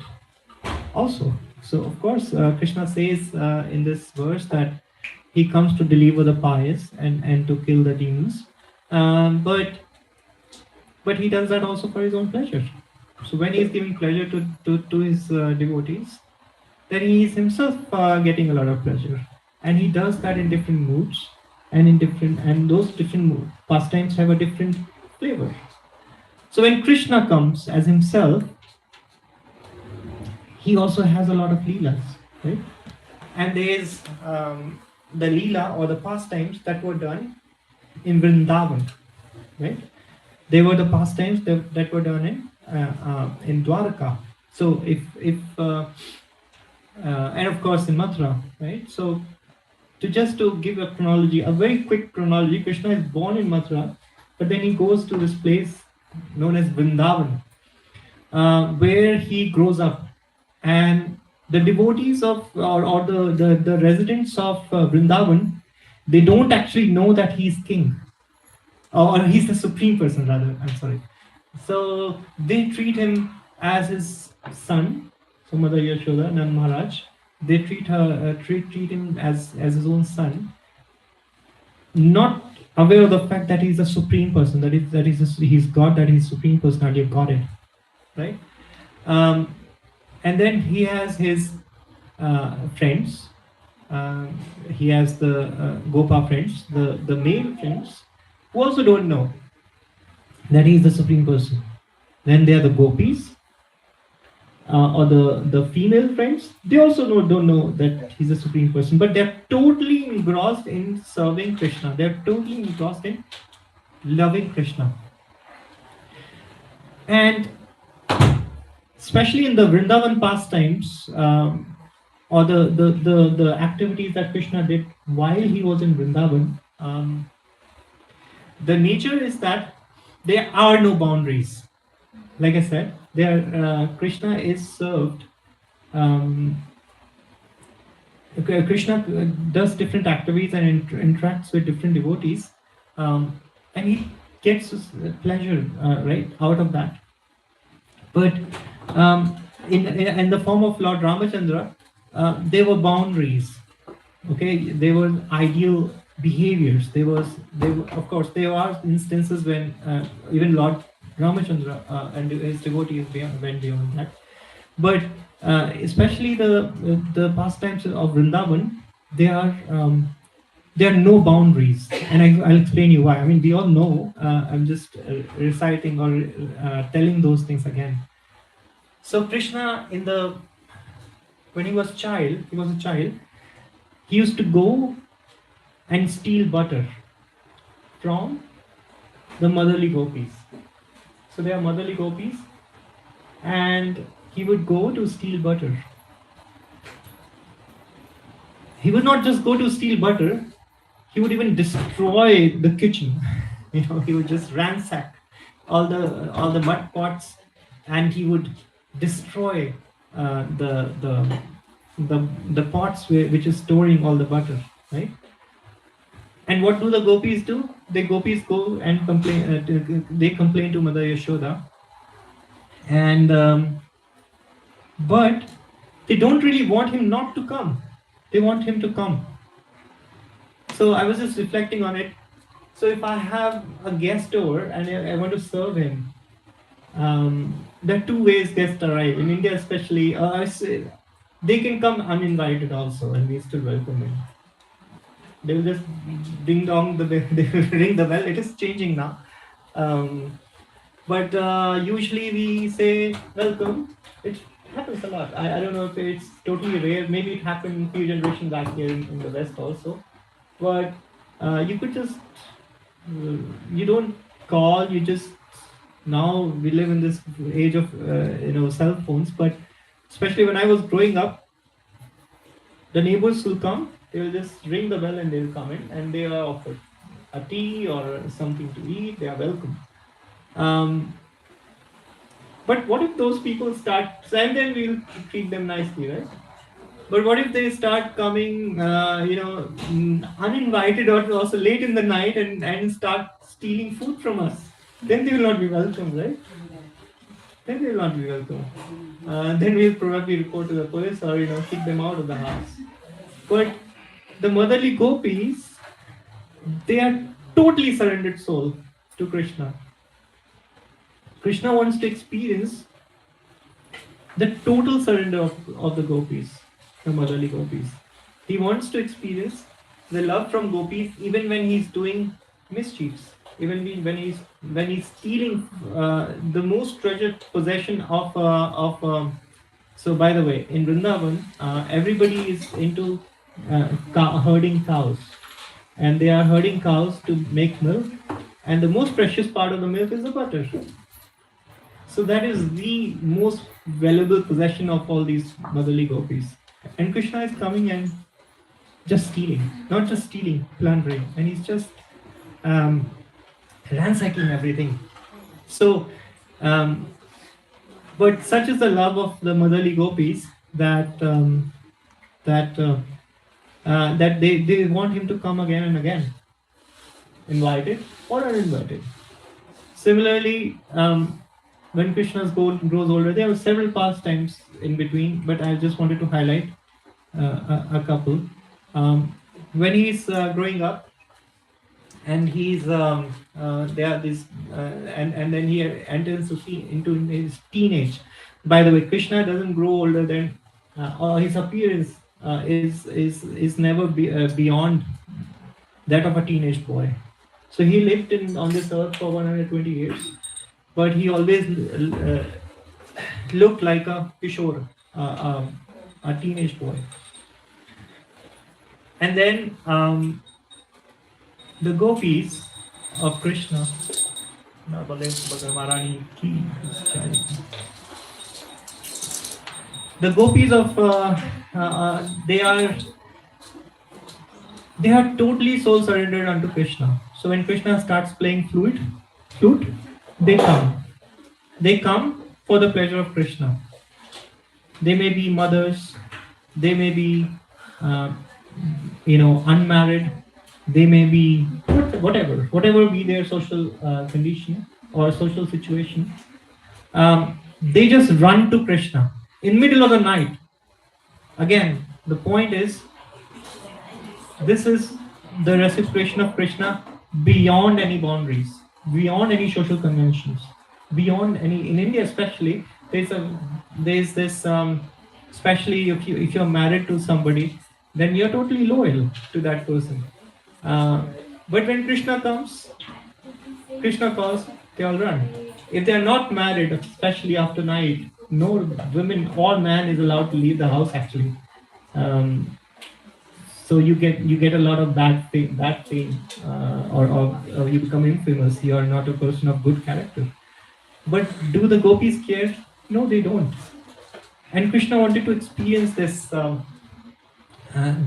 S4: also. So of course, Krishna says in this verse that he comes to deliver the pious and to kill the demons. But he does that also for his own pleasure. So when he is giving pleasure to his devotees, then he is himself getting a lot of pleasure, and he does that in different moods and those different pastimes have a different flavor. So when Krishna comes as himself, he also has a lot of leelas, right? And there is the leela or the pastimes that were done in Vrindavan, right? They were the pastimes that were done in Dwarka. So and of course in Mathura, right? So to give a chronology, a very quick chronology, Krishna is born in Mathura, but then he goes to this place known as Vrindavan, where he grows up, and the devotees of or the residents of Vrindavan, they don't actually know that he's king, or he's the supreme person rather. I'm sorry. So they treat him as his son. So Mother Yashoda, Nand Maharaj, they treat him as his own son, not aware of the fact that he's a supreme person, he's God, that he's supreme personality of Godhead, right? And then he has his friends. He has the Gopa friends, the male friends, who also don't know that he is the supreme person. Then there are the gopis, or the female friends. They also don't know that he's the supreme person, but they're totally engrossed in serving Krishna. They're totally engrossed in loving Krishna. And especially in the Vrindavan pastimes, or the activities that Krishna did while he was in Vrindavan, the nature is that there are no boundaries. Like I said, Krishna is served. Krishna does different activities and interacts with different devotees, and he gets pleasure right out of that. But in the form of Lord Ramachandra, there were boundaries. Okay, there were ideal behaviors. Of course, there are instances when even Lord Ramachandra and his devotees went beyond that. But especially the pastimes of Vrindavan, there are no boundaries, and I'll explain you why. I mean, we all know. I'm just reciting or telling those things again. So Krishna, when he was a child, he used to go and steal butter from the motherly gopis. So they are motherly gopis, and he would go to steal butter. He would not just go to steal butter, he would even destroy the kitchen. He would just ransack all the mud pots, and he would destroy the pots which is storing all the butter, right? And what do the gopis do? The gopis go and complain. They complain to Mother Yashoda, and but they don't really want him not to come. They want him to come. So I was just reflecting on it. So if I have a guest over and I want to serve him, there are two ways guests arrive. In India especially, they can come uninvited also, and we still welcome them. They will just ding dong the bell. They will ring the bell. It is changing now, but usually we say welcome. It happens a lot. I don't know if it's totally rare. Maybe it happened a few generations back here in the West also. But you could just you don't call. You just now we live in this age of cell phones. But especially when I was growing up, the neighbors will come. They will just ring the bell and they will come in, and they are offered a tea or something to eat. They are welcome. But what if those people start, and then we'll treat them nicely, right? But what if they start coming, uninvited or also late in the night and start stealing food from us? Then they will not be welcome, right? Then they will not be welcome. Then we'll probably report to the police or kick them out of the house. But the motherly gopis, they are totally surrendered soul to Krishna. Krishna wants to experience the total surrender of the gopis, the motherly gopis. He wants to experience the love from gopis even when he's doing mischiefs, even when he's stealing the most treasured possession of. So by the way, in Vrindavan, everybody is into herding cows, and they are herding cows to make milk, and the most precious part of the milk is the butter. So that is the most valuable possession of all these motherly gopis. And Krishna is coming and just stealing, not just stealing, plundering, and he's just ransacking everything. So, but such is the love of the motherly gopis that they want him to come again and again, invited or uninvited. Similarly, when Krishna grows older, there are several pastimes in between, but I just wanted to highlight a couple. When he's growing up, and he's there are this, and then he enters into his teenage. By the way, Krishna doesn't grow older than, or his appearance is never beyond that of a teenage boy. So he lived on this earth for 120 years, but he always looked like a kishore, a teenage boy. And then the gopis of Krishna, the gopis of they are totally soul surrendered unto Krishna. So when Krishna starts playing flute, they come for the pleasure of Krishna. They may be mothers, they may be unmarried, they may be whatever be their social condition or social situation. They just run to Krishna in middle of the night. Again, the point is, this is the reciprocation of Krishna beyond any boundaries, beyond any social conventions, beyond any. In India, especially, there's this. Especially if you're married to somebody, then you're totally loyal to that person. But when Krishna comes, Krishna calls, they all run. If they are not married, especially after night, no women or man is allowed to leave the house actually. So you get a lot of bad fame, or you become infamous. You are not a person of good character. But do the gopis care? No, they don't. And Krishna wanted to experience this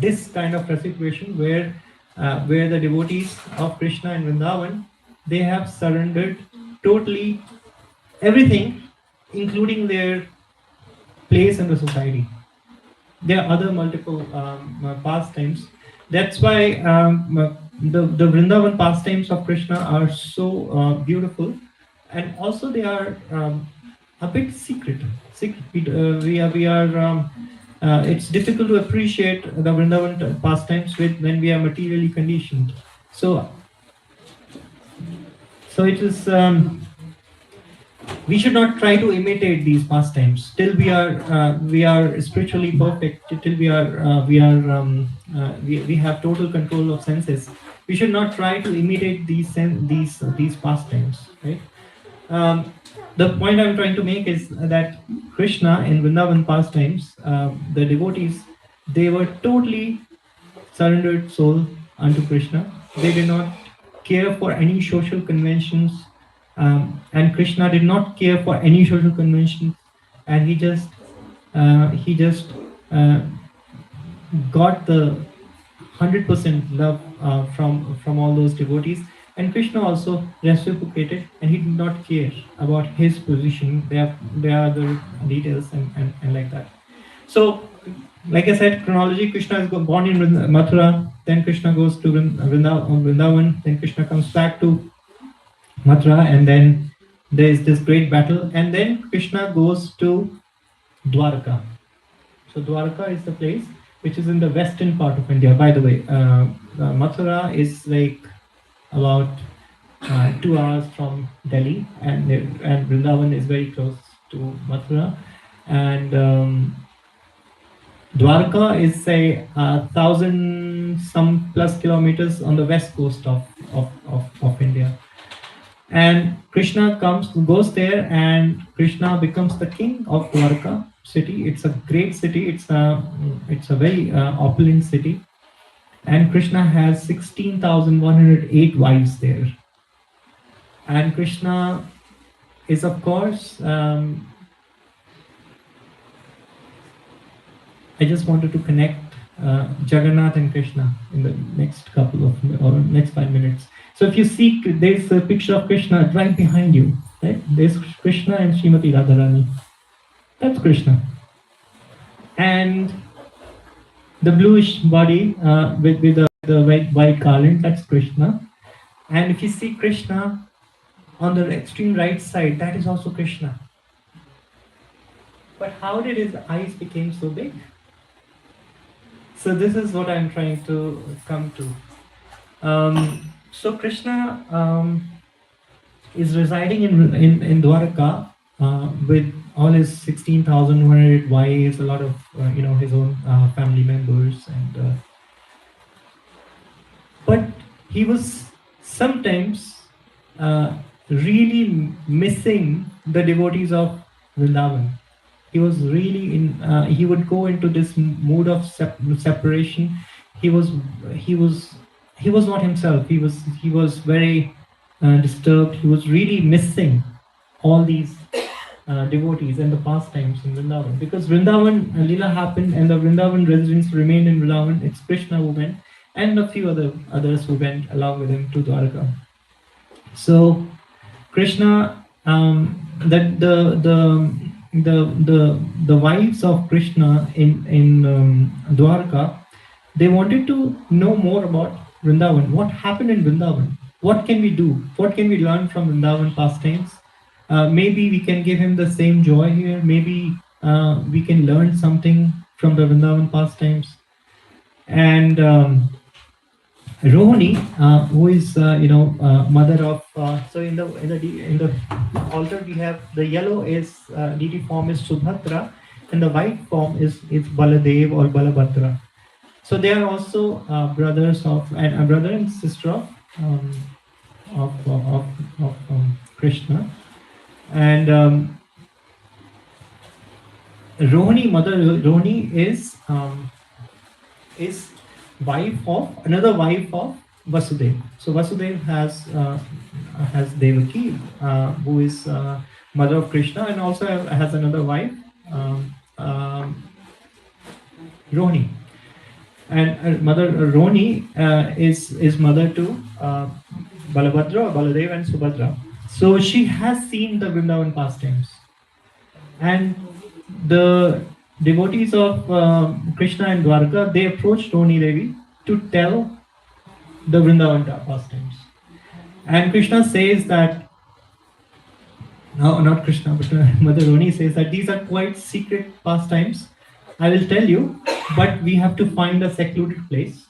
S4: this kind of reciprocation where the devotees of Krishna in Vrindavan, they have surrendered totally everything, including their place in the society. There are other multiple pastimes. That's why the Vrindavan pastimes of Krishna are so beautiful, and also they are a bit secret. It's difficult to appreciate the Vrindavan pastimes when we are materially conditioned. So it is. We should not try to imitate these pastimes till we are spiritually perfect. Till we have total control of senses. We should not try to imitate these pastimes, right? The point I'm trying to make is that Krishna in Vrindavan pastimes, the devotees, they were totally surrendered soul unto Krishna. They did not care for any social conventions, and Krishna did not care for any social conventions, and he just got the 100% love from all those devotees. And Krishna also reciprocated, and he did not care about his position. There are the details and like that. So, like I said, chronology: Krishna is born in Mathura, then Krishna goes to Vrindavan, then Krishna comes back to Mathura, and then there is this great battle, and then Krishna goes to Dwarka. So Dwarka is the place which is in the western part of India. By the way, Mathura is like about 2 hours from Delhi, and Vrindavan is very close to Mathura, and Dwarka is say 1,000 some plus kilometers on the west coast of India. And Krishna goes there, and Krishna becomes the king of Dwarka city. It's a great city. It's a very opulent city, and Krishna has 16,108 wives there. And Krishna is, of course, I just wanted to connect Jagannath and Krishna in the next next 5 minutes. So if you see, there's a picture of Krishna right behind you, right? There's Krishna and Srimati Radharani. That's Krishna. And the bluish body with the white garland, that's Krishna. And if you see Krishna on the extreme right side, that is also Krishna. But how did his eyes become so big? So this is what I'm trying to come to. So Krishna is residing in Dwarka with all his 16,100 wives, a lot of his own family members, and but he was sometimes really missing the devotees of Vrindavan. He was really he would go into this mood of separation. He was not himself. He was very disturbed. He was really missing all these devotees and the pastimes in Vrindavan, because Vrindavan Leela happened and the Vrindavan residents remained in Vrindavan. It's Krishna who went, and a few others who went along with him to Dwarka. So Krishna, the wives of Krishna in Dwarka, they wanted to know more about Vrindavan. What happened in Vrindavan? What can we do? What can we learn from Vrindavan pastimes? Maybe we can give him the same joy here. Maybe we can learn something from the Vrindavan pastimes. And Rohini, who is mother of so in the altar we have the yellow is deity form is Subhadra, and the white form is Baladev or Balabhadra. So they are also brothers of and a brother and sister of Krishna. And Rohini, mother Rohini is another wife of Vasudev. So Vasudev has Devaki, who is mother of Krishna, and also has another wife, Rohini. And mother Rohini is mother to Balabhadra, Baladev, and Subhadra. So she has seen the Vrindavan pastimes, and the devotees of Krishna and Dwarka, they approached Rohini Devi to tell the Vrindavan pastimes. And Krishna says that, no, not Krishna, but Mother Rohini says that these are quite secret pastimes. I will tell you, but we have to find a secluded place.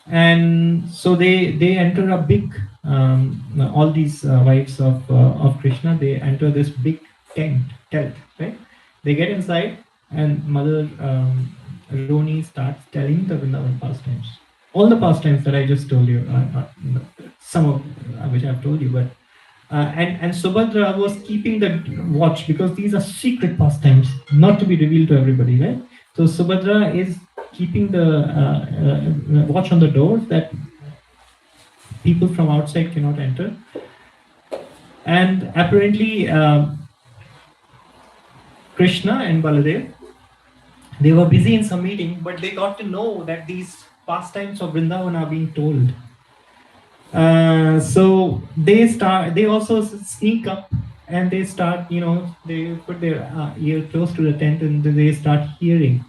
S4: And so they enter a big, all these wives of Krishna, they enter this big tent, right? They get inside, and Mother Rohini starts telling the Vrindavan pastimes. All the pastimes that I just told you, some of which I've told you, but and Subhadra was keeping the watch, because these are secret pastimes, not to be revealed to everybody, right? So Subhadra is keeping the watch on the doors that people from outside cannot enter. And apparently Krishna and Baladev, they were busy in some meeting, but they got to know that these pastimes of Vrindavan are being told. So they also sneak up and they start, they put their ear close to the tent and they start hearing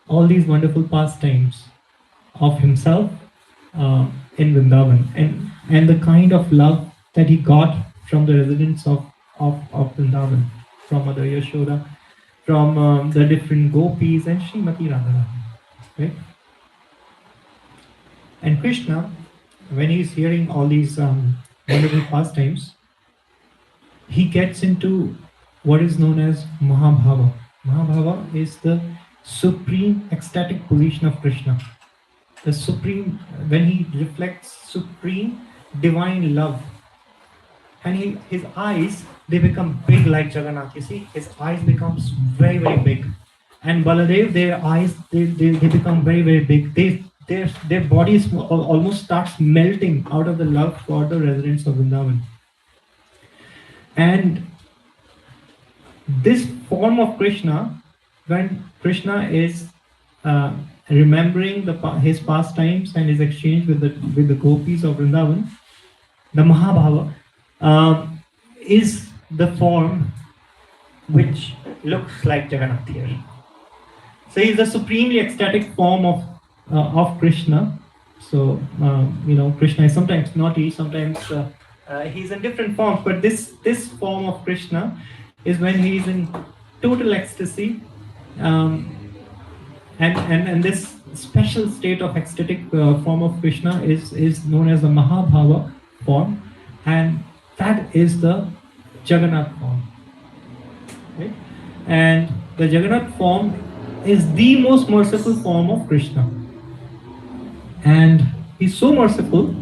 S4: all these wonderful pastimes of himself in Vrindavan, and the kind of love that he got from the residents of Vrindavan, from Mother Yashoda, from the different gopis and Srimati Radharani, right? And Krishna, when he's hearing all these wonderful pastimes, he gets into what is known as Mahabhava. Mahabhava is the supreme ecstatic position of Krishna. The supreme, when he reflects supreme divine love. And his eyes, they become big like Jagannath. You see, his eyes becomes very, very big. And Baladev, their eyes, they become very, very big. Their bodies almost starts melting out of the love for the residents of Vrindavan. And this form of Krishna, when Krishna is remembering his pastimes and his exchange with the gopis of Vrindavan, the Mahabhava is the form which looks like Jagannath here. So he's the supremely ecstatic form of Krishna. So Krishna is sometimes naughty, sometimes he's in different forms, but this form of Krishna is when he's in total ecstasy, and this special state of ecstatic form of Krishna is known as the Mahabhava form, and that is the Jagannath form. Right? And the Jagannath form is the most merciful form of Krishna, and he's so merciful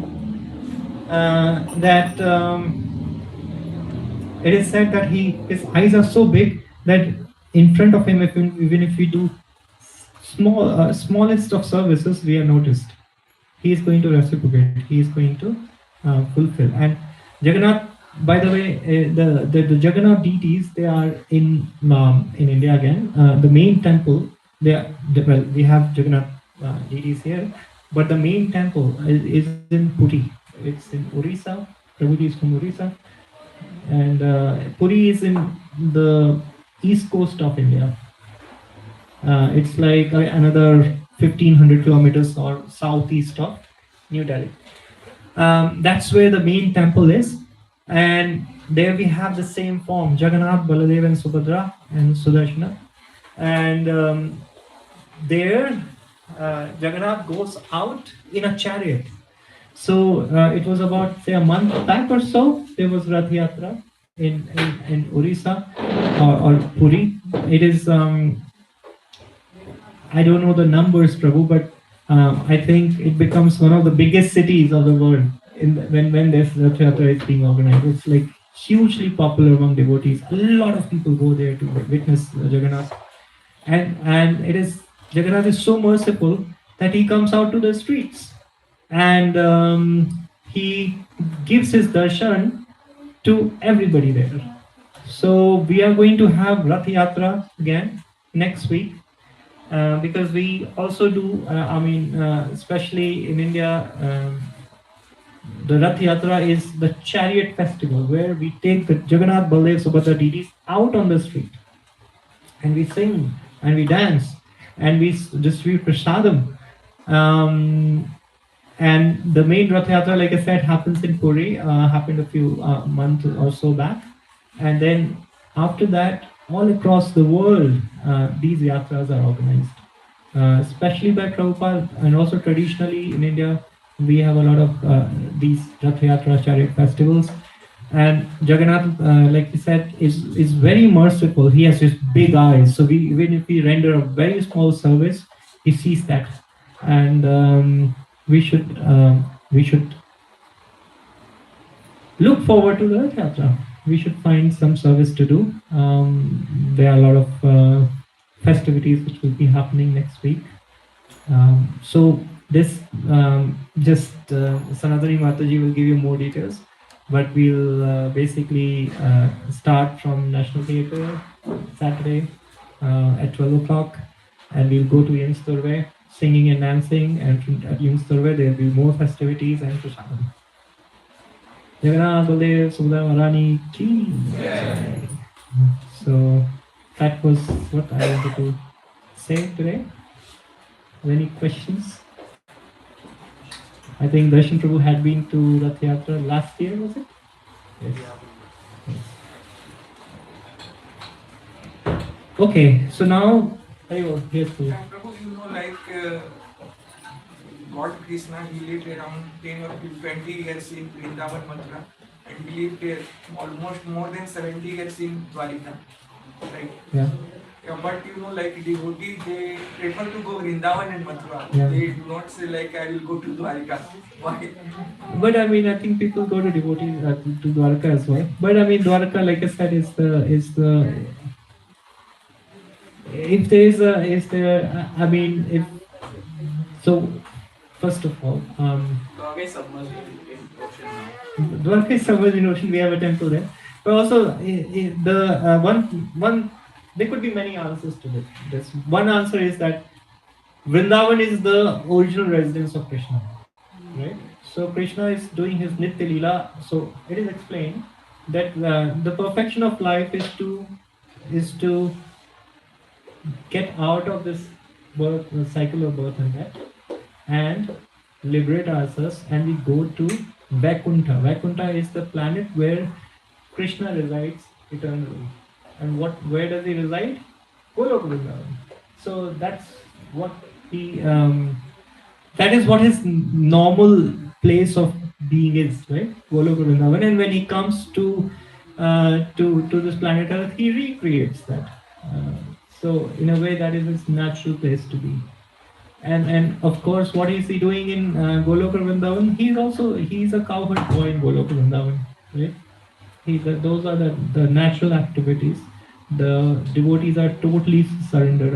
S4: that it is said that his eyes are so big that in front of him, even if we do smallest of services, we are noticed. He is going to reciprocate. He is going to fulfill. And Jagannath, by the way, the Jagannath deities, they are in India again. The main temple, we have Jagannath deities here, but the main temple is in Puri. It's in Orissa. Prabhuji is from Orissa, and Puri is in the east coast of India. It's like another 1500 kilometers or southeast of New Delhi. That's where the main temple is, and there we have the same form: Jagannath, Baladev, and Subhadra, and Sudarshana. And there, Jagannath goes out in a chariot. So it was about, say, a month back or so, there was Rath Yatra in Orissa or Puri. It is, I don't know the numbers, Prabhu, but I think it becomes one of the biggest cities of the world when this Rath Yatra is being organized. It's like hugely popular among devotees. A lot of people go there to witness Jagannath. And Jagannath is so merciful that he comes out to the streets. And he gives his darshan to everybody there. So we are going to have Rath Yatra again next week, because we also do, especially in India, the Rath Yatra is the chariot festival where we take the Jagannath, Baladev, Subhadra deities out on the street, and we sing and we dance and we distribute prasadam. And the main Rath Yatra, like I said, happens in Puri, happened a few months or so back. And then after that, all across the world, these yatras are organized, especially by Prabhupada, and also traditionally in India, we have a lot of these Rath Yatra chariot festivals. And Jagannath, like we said, is very merciful. He has his big eyes. So even if we render a very small service, he sees that. And we should look forward to the Rath Yatra. We should find some service to do. There are a lot of festivities which will be happening next week. So this Sanatani Mataji will give you more details, but we'll basically start from National Theatre Saturday at 12 o'clock, and we'll go to Young's Turve, singing and dancing, and at Young's Turve there will be more festivities and prasadam. Jagannath Baladev Subhadra Maharani ki. So that was what I wanted to say today. Any questions? I think Darshan Prabhu had been to Rath Yatra last year, was it? Yes. Okay, so now, here's Prabhu.
S5: Prabhu, God Krishna, he lived around 10 or 20 years in Vrindavan, Mathura, and he lived almost more than 70 years in Dwarika, right?
S4: Yeah.
S5: Yeah, but devotees, they prefer to go Vrindavan and Mathura.
S4: Yeah.
S5: They do not say I will go to Dwarika. Why?
S4: But I mean, I think people go to devotees to Dwarka as well. But I mean, Dwarka, like I said, is the if there is I mean, if so, first of all,
S5: Dwarka is submerged in ocean now.
S4: Dwarka is submerged in ocean. We have a temple there, but also the one there could be many answers to this. This one answer is that Vrindavan is the original residence of Krishna, right? So Krishna is doing his Nitya Leela. So it is explained that the perfection of life is to get out of this birth, cycle of birth and death, and liberate ourselves, and we go to Vaikuntha. Vaikuntha is the planet where Krishna resides eternally. And where does he reside? Goloka Vrindavan. So that's what he that is what his normal place of being is, right? Goloka Vrindavan. And when he comes to this planet Earth, he recreates that. So in a way, that is his natural place to be. And of course, what is he doing in Goloka Vrindavan? He's a cowherd boy in Goloka Vrindavan, right? Those are the natural activities. The devotees are totally surrendered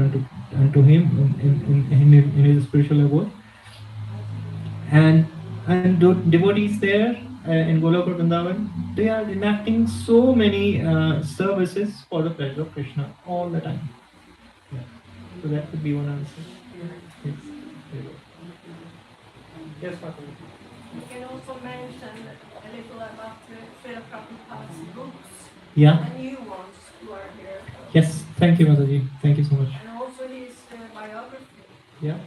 S4: unto him in his spiritual abode. And devotees there in Goloka Vrindavan, they are enacting so many services for the pleasure of Krishna all the time. Yeah. So that could be one answer. Yes. Yes, Father.
S3: You can also mention a little about Srila Prabhupada's books.
S4: Yeah.
S3: The new ones who are here.
S4: Yes. Thank you, Mataji. Thank you so much.
S3: And also his biography.
S4: Yeah.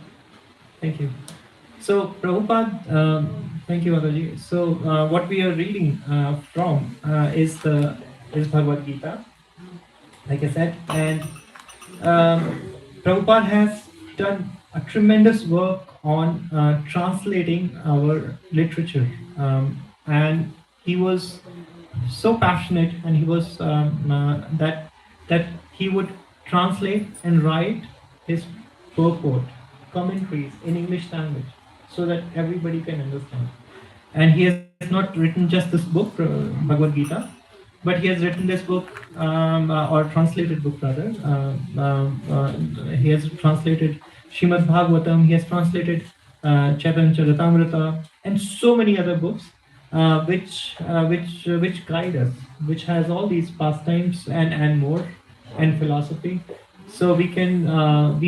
S4: Thank you. So Prabhupada, thank you, Mataji. So what we are reading from is Bhagavad Gita, like I said, and Prabhupada has done a tremendous work on translating our literature, and he was so passionate, and he was that he would translate and write his purport, commentaries in English language, so that everybody can understand. And he has not written just this book, Bhagavad Gita, but he has written this book, or translated book rather. He has translated Srimad Bhagavatam, he has translated Chaitanya Charitamrita, and so many other books, which guide us, which has all these pastimes and more, and philosophy. So we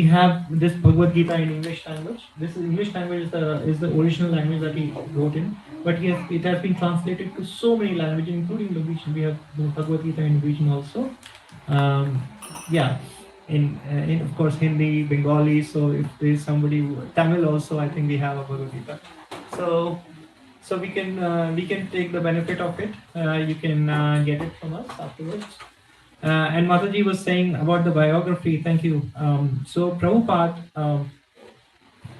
S4: have this Bhagavad Gita in English language. This English language is the original language that he wrote in, but it has been translated to so many languages, including Norwegian. We have the Bhagavad Gita in Norwegian also. In of course Hindi, Bengali. So if there is somebody Tamil also, I think we have a Bhagavad Gita. So we can take the benefit of it. You can get it from us afterwards. And Mataji was saying about the biography. Thank you. So Prabhupada,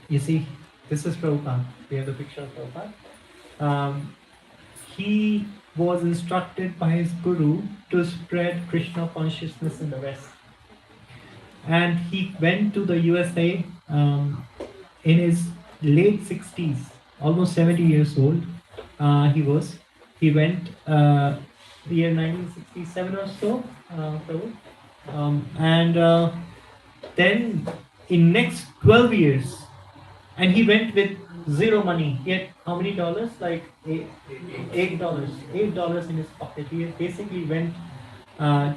S4: you see, this is Prabhupada. We have the picture of Prabhupada. He was instructed by his guru to spread Krishna consciousness in the West. And he went to the USA in his late 60s, almost 70 years old. He went the year 1967 or so, and then in next 12 years, and he went with zero money. He had how many dollars? Like $8 in his pocket. He basically went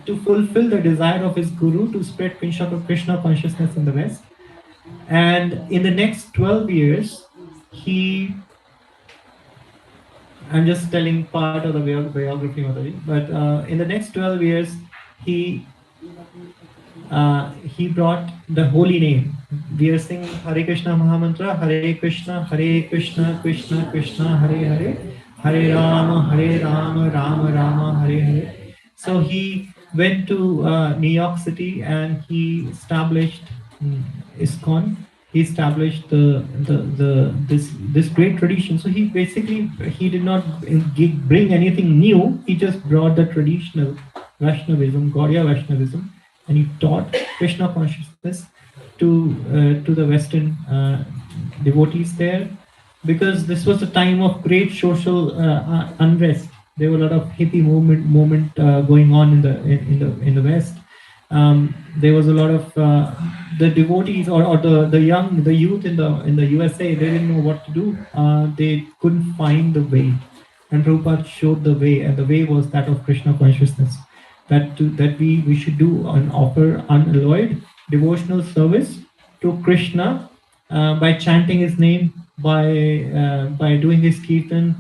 S4: to fulfill the desire of his guru to spread Krishna consciousness in the West. And in the next 12 years, he I'm just telling part of the biography, Mataji. But in the next 12 years, he he brought the holy name. We are singing Hare Krishna Mahamantra, Hare Krishna, Krishna Krishna, Hare Hare, Hare Rama, Rama Rama, Hare Hare. So he went to New York City and he established Iskcon. He established this great tradition. So he basically he did not bring anything new. He just brought the traditional Vaishnavism, Gaudiya Vaishnavism, and he taught Krishna consciousness to the Western devotees there, because this was a time of great social unrest. There were a lot of hippie movement going on in the West. There was a lot of the devotees or the youth in the USA. They didn't know what to do. They couldn't find the way, and Prabhupada showed the way, and the way was that of Krishna consciousness. That we should do and offer unalloyed devotional service to Krishna by chanting his name, by doing his kirtan,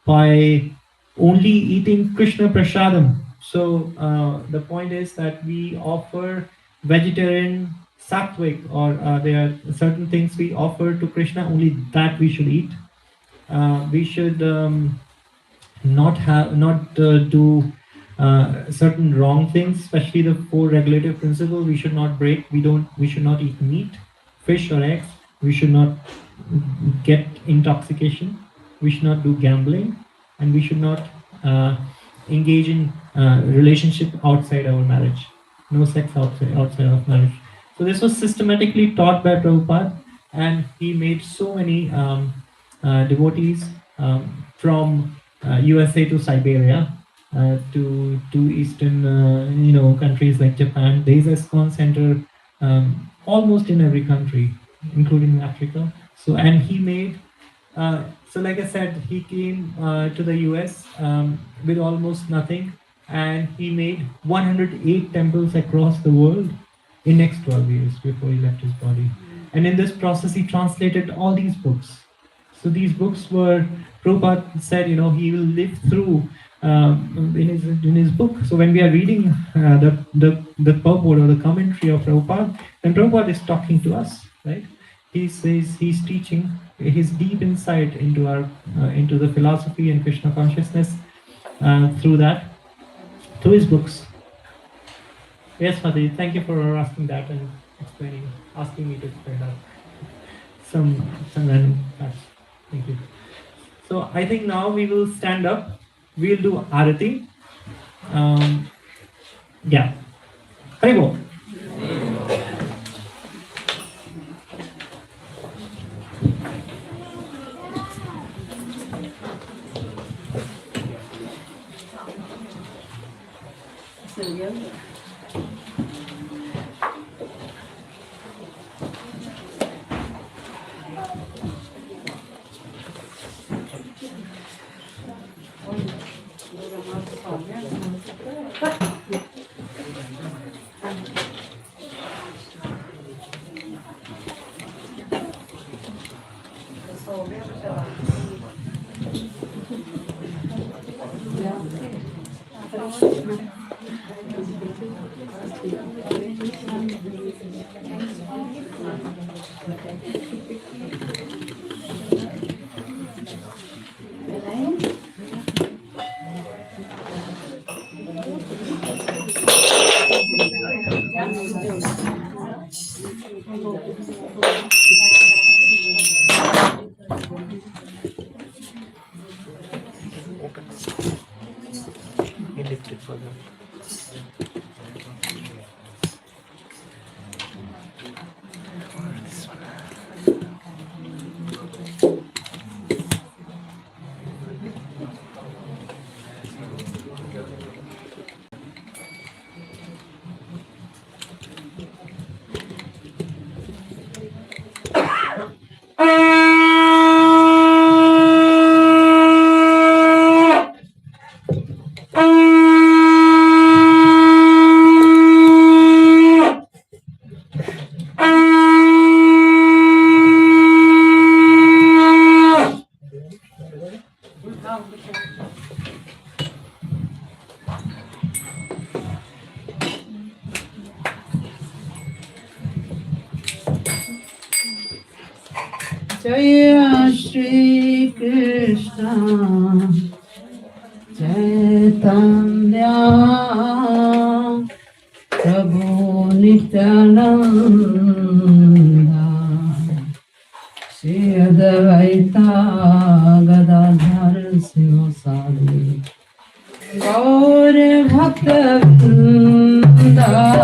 S4: by only eating Krishna prasadam. So the point is that we offer vegetarian, sattvic, or there are certain things we offer to Krishna, only that we should eat. We should not do certain wrong things, especially the four regulative principles. We should not break. We should not eat meat, fish, or eggs. We should not get intoxication. We should not do gambling, and we should not engage in relationship outside our marriage. No sex outside of marriage. So this was systematically taught by Prabhupada, and he made so many devotees from USA to Siberia, to eastern countries like Japan. There is a Iskcon center almost in every country, including Africa. So, and he made so like I said, he came to the US with almost nothing, and he made 108 temples across the world in next 12 years before he left his body. And in this process, he translated all these books. So these books were, Prabhupada said, he will live through in his book. So when we are reading the purport or the commentary of Prabhupada, then Prabhupada is talking to us, right? He says he's teaching his deep insight into into the philosophy and Krishna consciousness through his books. Yes, Mati, thank you for asking that and asking me to explain that. Some random facts. Thank you. So I think now we will stand up. We'll do Arati. Yeah. Haribol.
S1: Jaya Shri Krishna Chaitanya Prabhu Nityananda Shri Advaita Gadadhar Sivasadi Gaur Bhakta Vrinda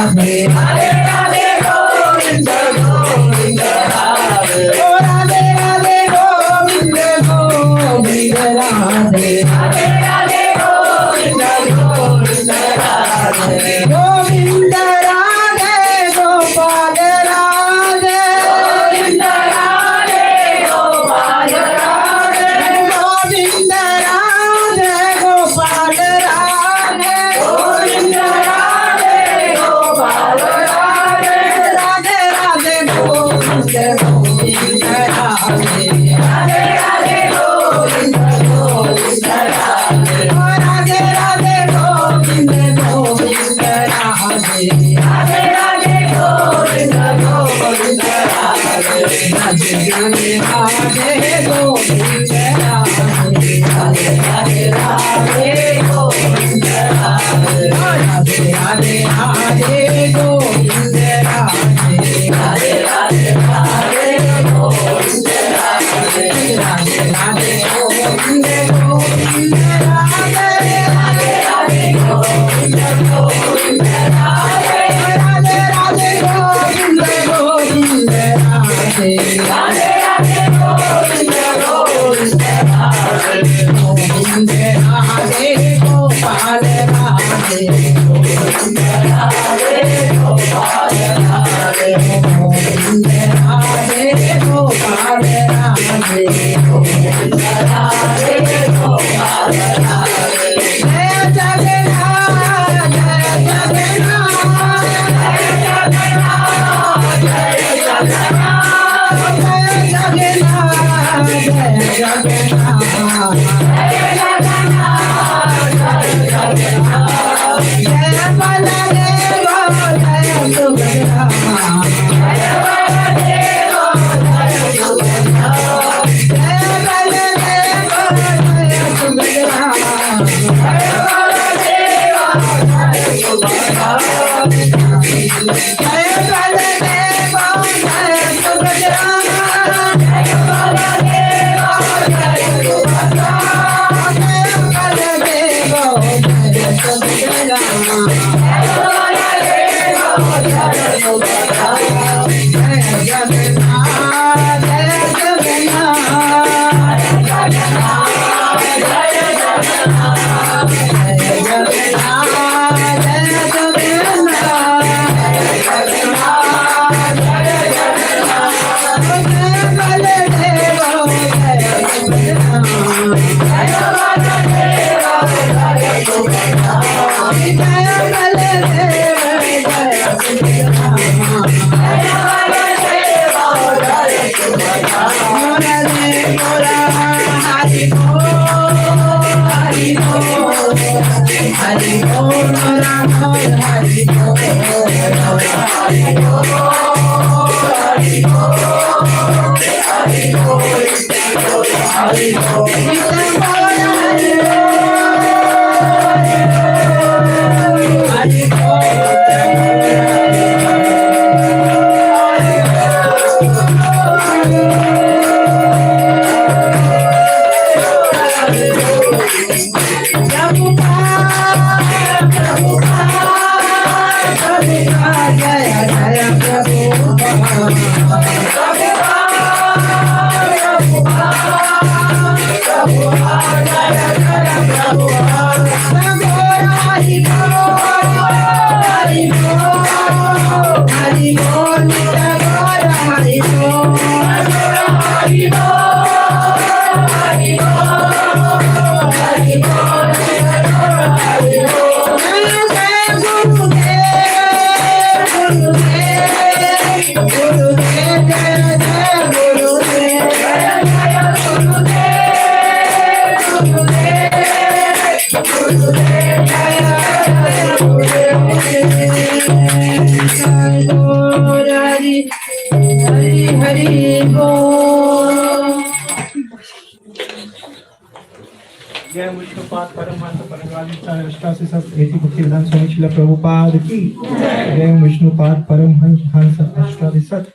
S1: Radhe Radhe Radhe Govind Govind Radhe ओ राधे राधे गोविंद गोविंद राधे राधे राधे गोविंद गोविंद राधे गोविंद राधे गोपाल राधे गोविंद राधे गोपाल राधे गोविंद राधे गोपाल राधे गोविंद राधे गोपाल राधे राधे राधे गोविंद गोविंद राधे राधे राधे गोविंद गोविंद राधे राधे राधे गोविंद गोविंद राधे राधे राधे गोविंद गोविंद राधे राधे राधे राधे गोविंद राधे राधे राधे राधे गोविंद राधे राधे राधे राधे गोविंद राधे राधे राधे राधे गोविंद राधे राधे राधे गोविंद गोविंद राधे राधे राधे गोविंद गोविंद राधे राधे राधे गोविंद गोविंद राधे राधे राधे गोविंद गोविंद राधे गोविंद राधे गोपाल राधे गोविंद राधे गोपाल राधे गोविंद राधे गोपाल राधे गोविंद राधे गोपाल राधे जय जगन्नाथ जय जगन्नाथ जय जगन्नाथ जय जगन्नाथ जय जगन्नाथ जय जगन्नाथ जय जगन्नाथ जय जगन्नाथ जय बलदेव जय सुभद्रा जय बलदेव जय सुभद्रा जय बलदेव जय सुभद्रा जय बलदेव जय सुभद्रा जय बलदेव जय सुभद्रा जय बलदेव जय सुभद्रा जय बलदेव जय सुभद्रा जय बलदेव जय सुभद्रा जय जगन्नाथ जय जगन्नाथ जय जगन्नाथ जय जगन्नाथ जय जगन्नाथ जय जगन्नाथ जय जगन्नाथ जय बलदेव जय सुभद्रा जय बलदेव जय सुभद्रा जय बलदेव जय सुभद्रा जय बलदेव जय सुभद्रा मोरा रे मोरा हरि बोल हरि बोल हरि बोल मोरा मोर हरि बोल हरि बोल हरि बोल हरि बोल हरि बोल हरि
S4: जय विष्णुपाद परमहंस परमराज अष्टासी सत ऐसी भक्ति विधान स्वामी श्रील प्रभुपाद की जय विष्णुपाद परमहंस अष्टासी सत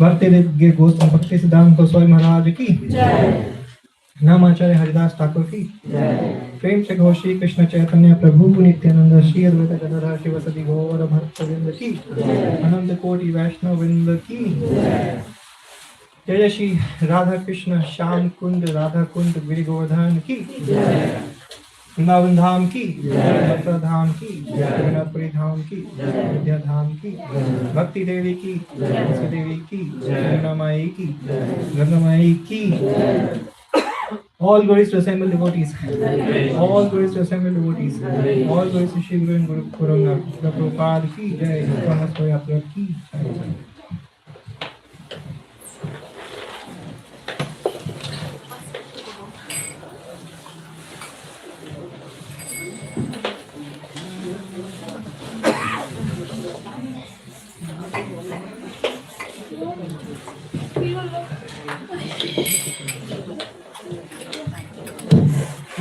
S4: भक्ति गे गोस्वामी भक्ति सिद्धांत गोस्वामी महाराज की जय नामाचार्य हरिदास ठाकुर की प्रेम से घोष श्री कृष्ण चैतन्य प्रभु नित्यानंद श्री अद्वैत गदाधर शिवसदि गौर भक्त वृंद की अनंत कोटि वैष्णव वृंद की जय जय श्री राधा कृष्ण श्याम कुंड राधा कुंड गिरि गोवर्धन की वृंदावन धाम की मथुरा धाम की जगन्नाथपुरी धाम की अयोध्या धाम की भक्ति देवी की तुलसी देवी की गंगा माई की गंगा माई की all glories to assembled devotees, all glories to assembled devotees, all glories to Shri Guru and Guru Kuranga, the Prabhupada ki jai, Iskcon Oslo Yatra ki jai.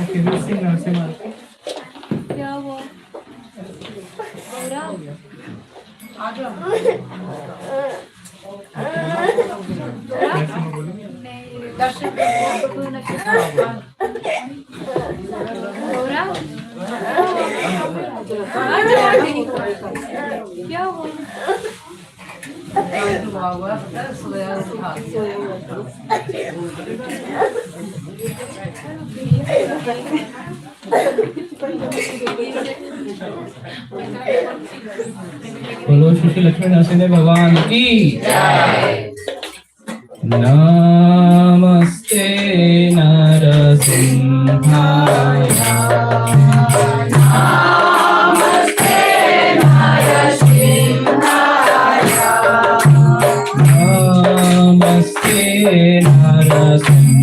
S4: Okay, we'll sing Narasimha.
S3: क्या हुआ? मेरा?
S4: Narasimha बोलो.
S3: नहीं, दर्शन करने को क्या हुआ?
S4: बोलो श्री लक्ष्मी नरसिंह भगवान की नमस्ते नरसिंहाय नमस्ते नरसिंहाय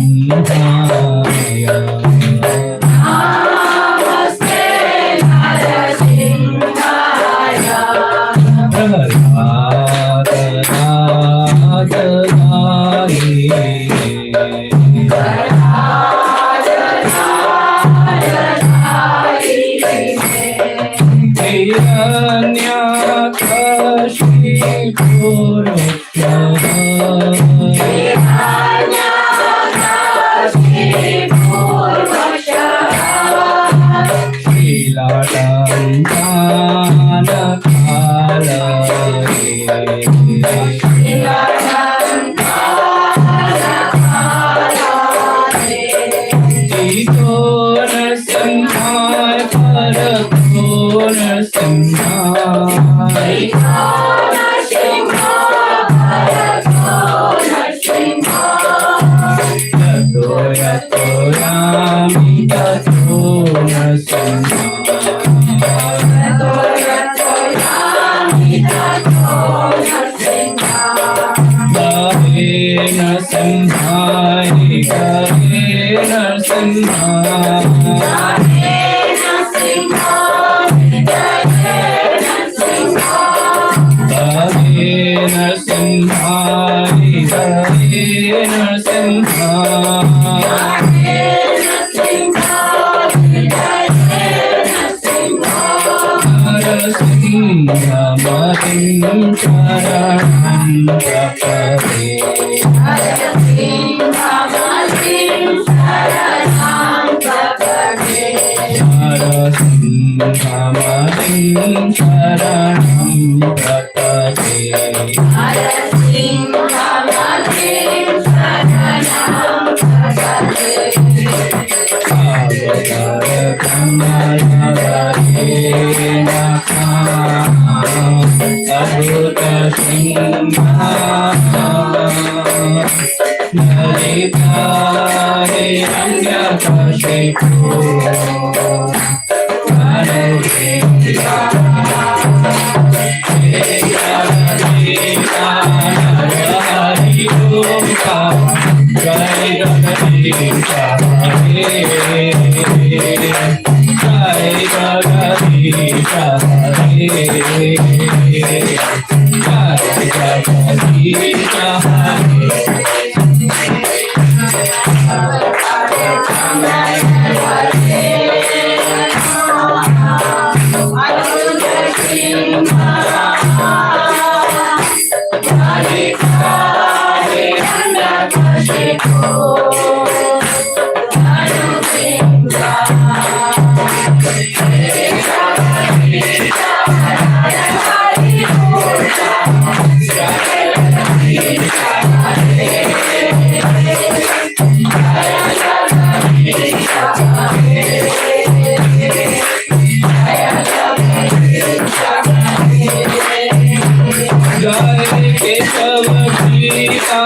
S1: जय केशव गीता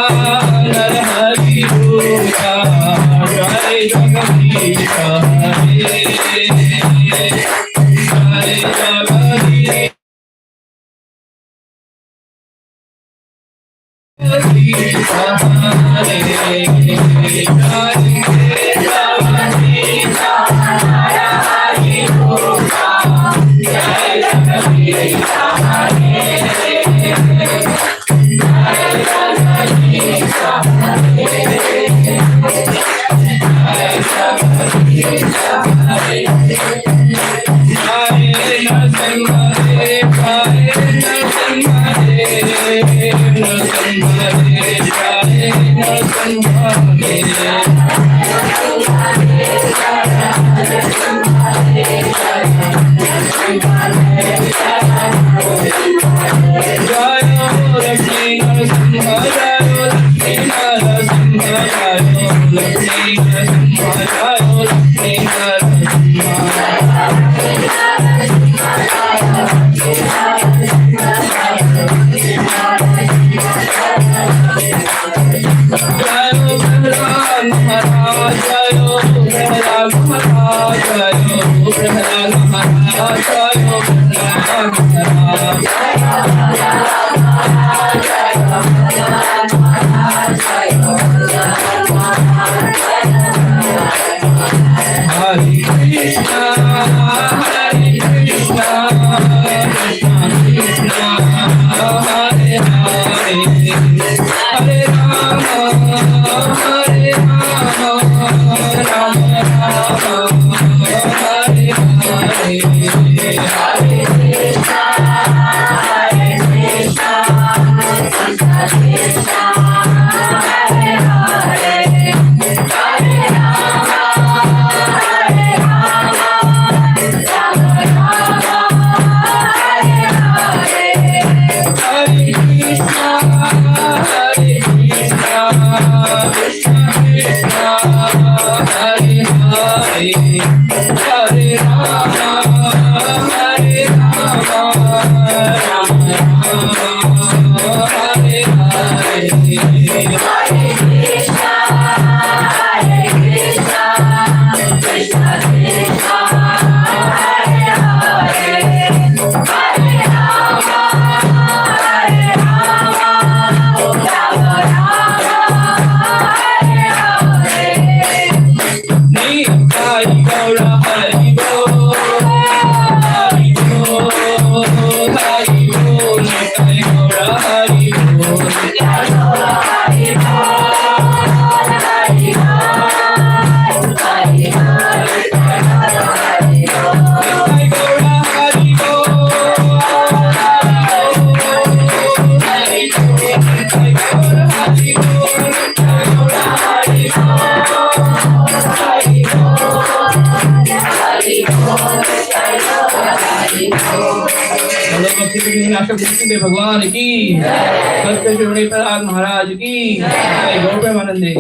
S1: नर हरि रूपा जय जगदीश हरे जय जगदीश भगवान की सत्य शिवड़ी प्रहलाद महाराज की जय गौ प्रेमानंदे।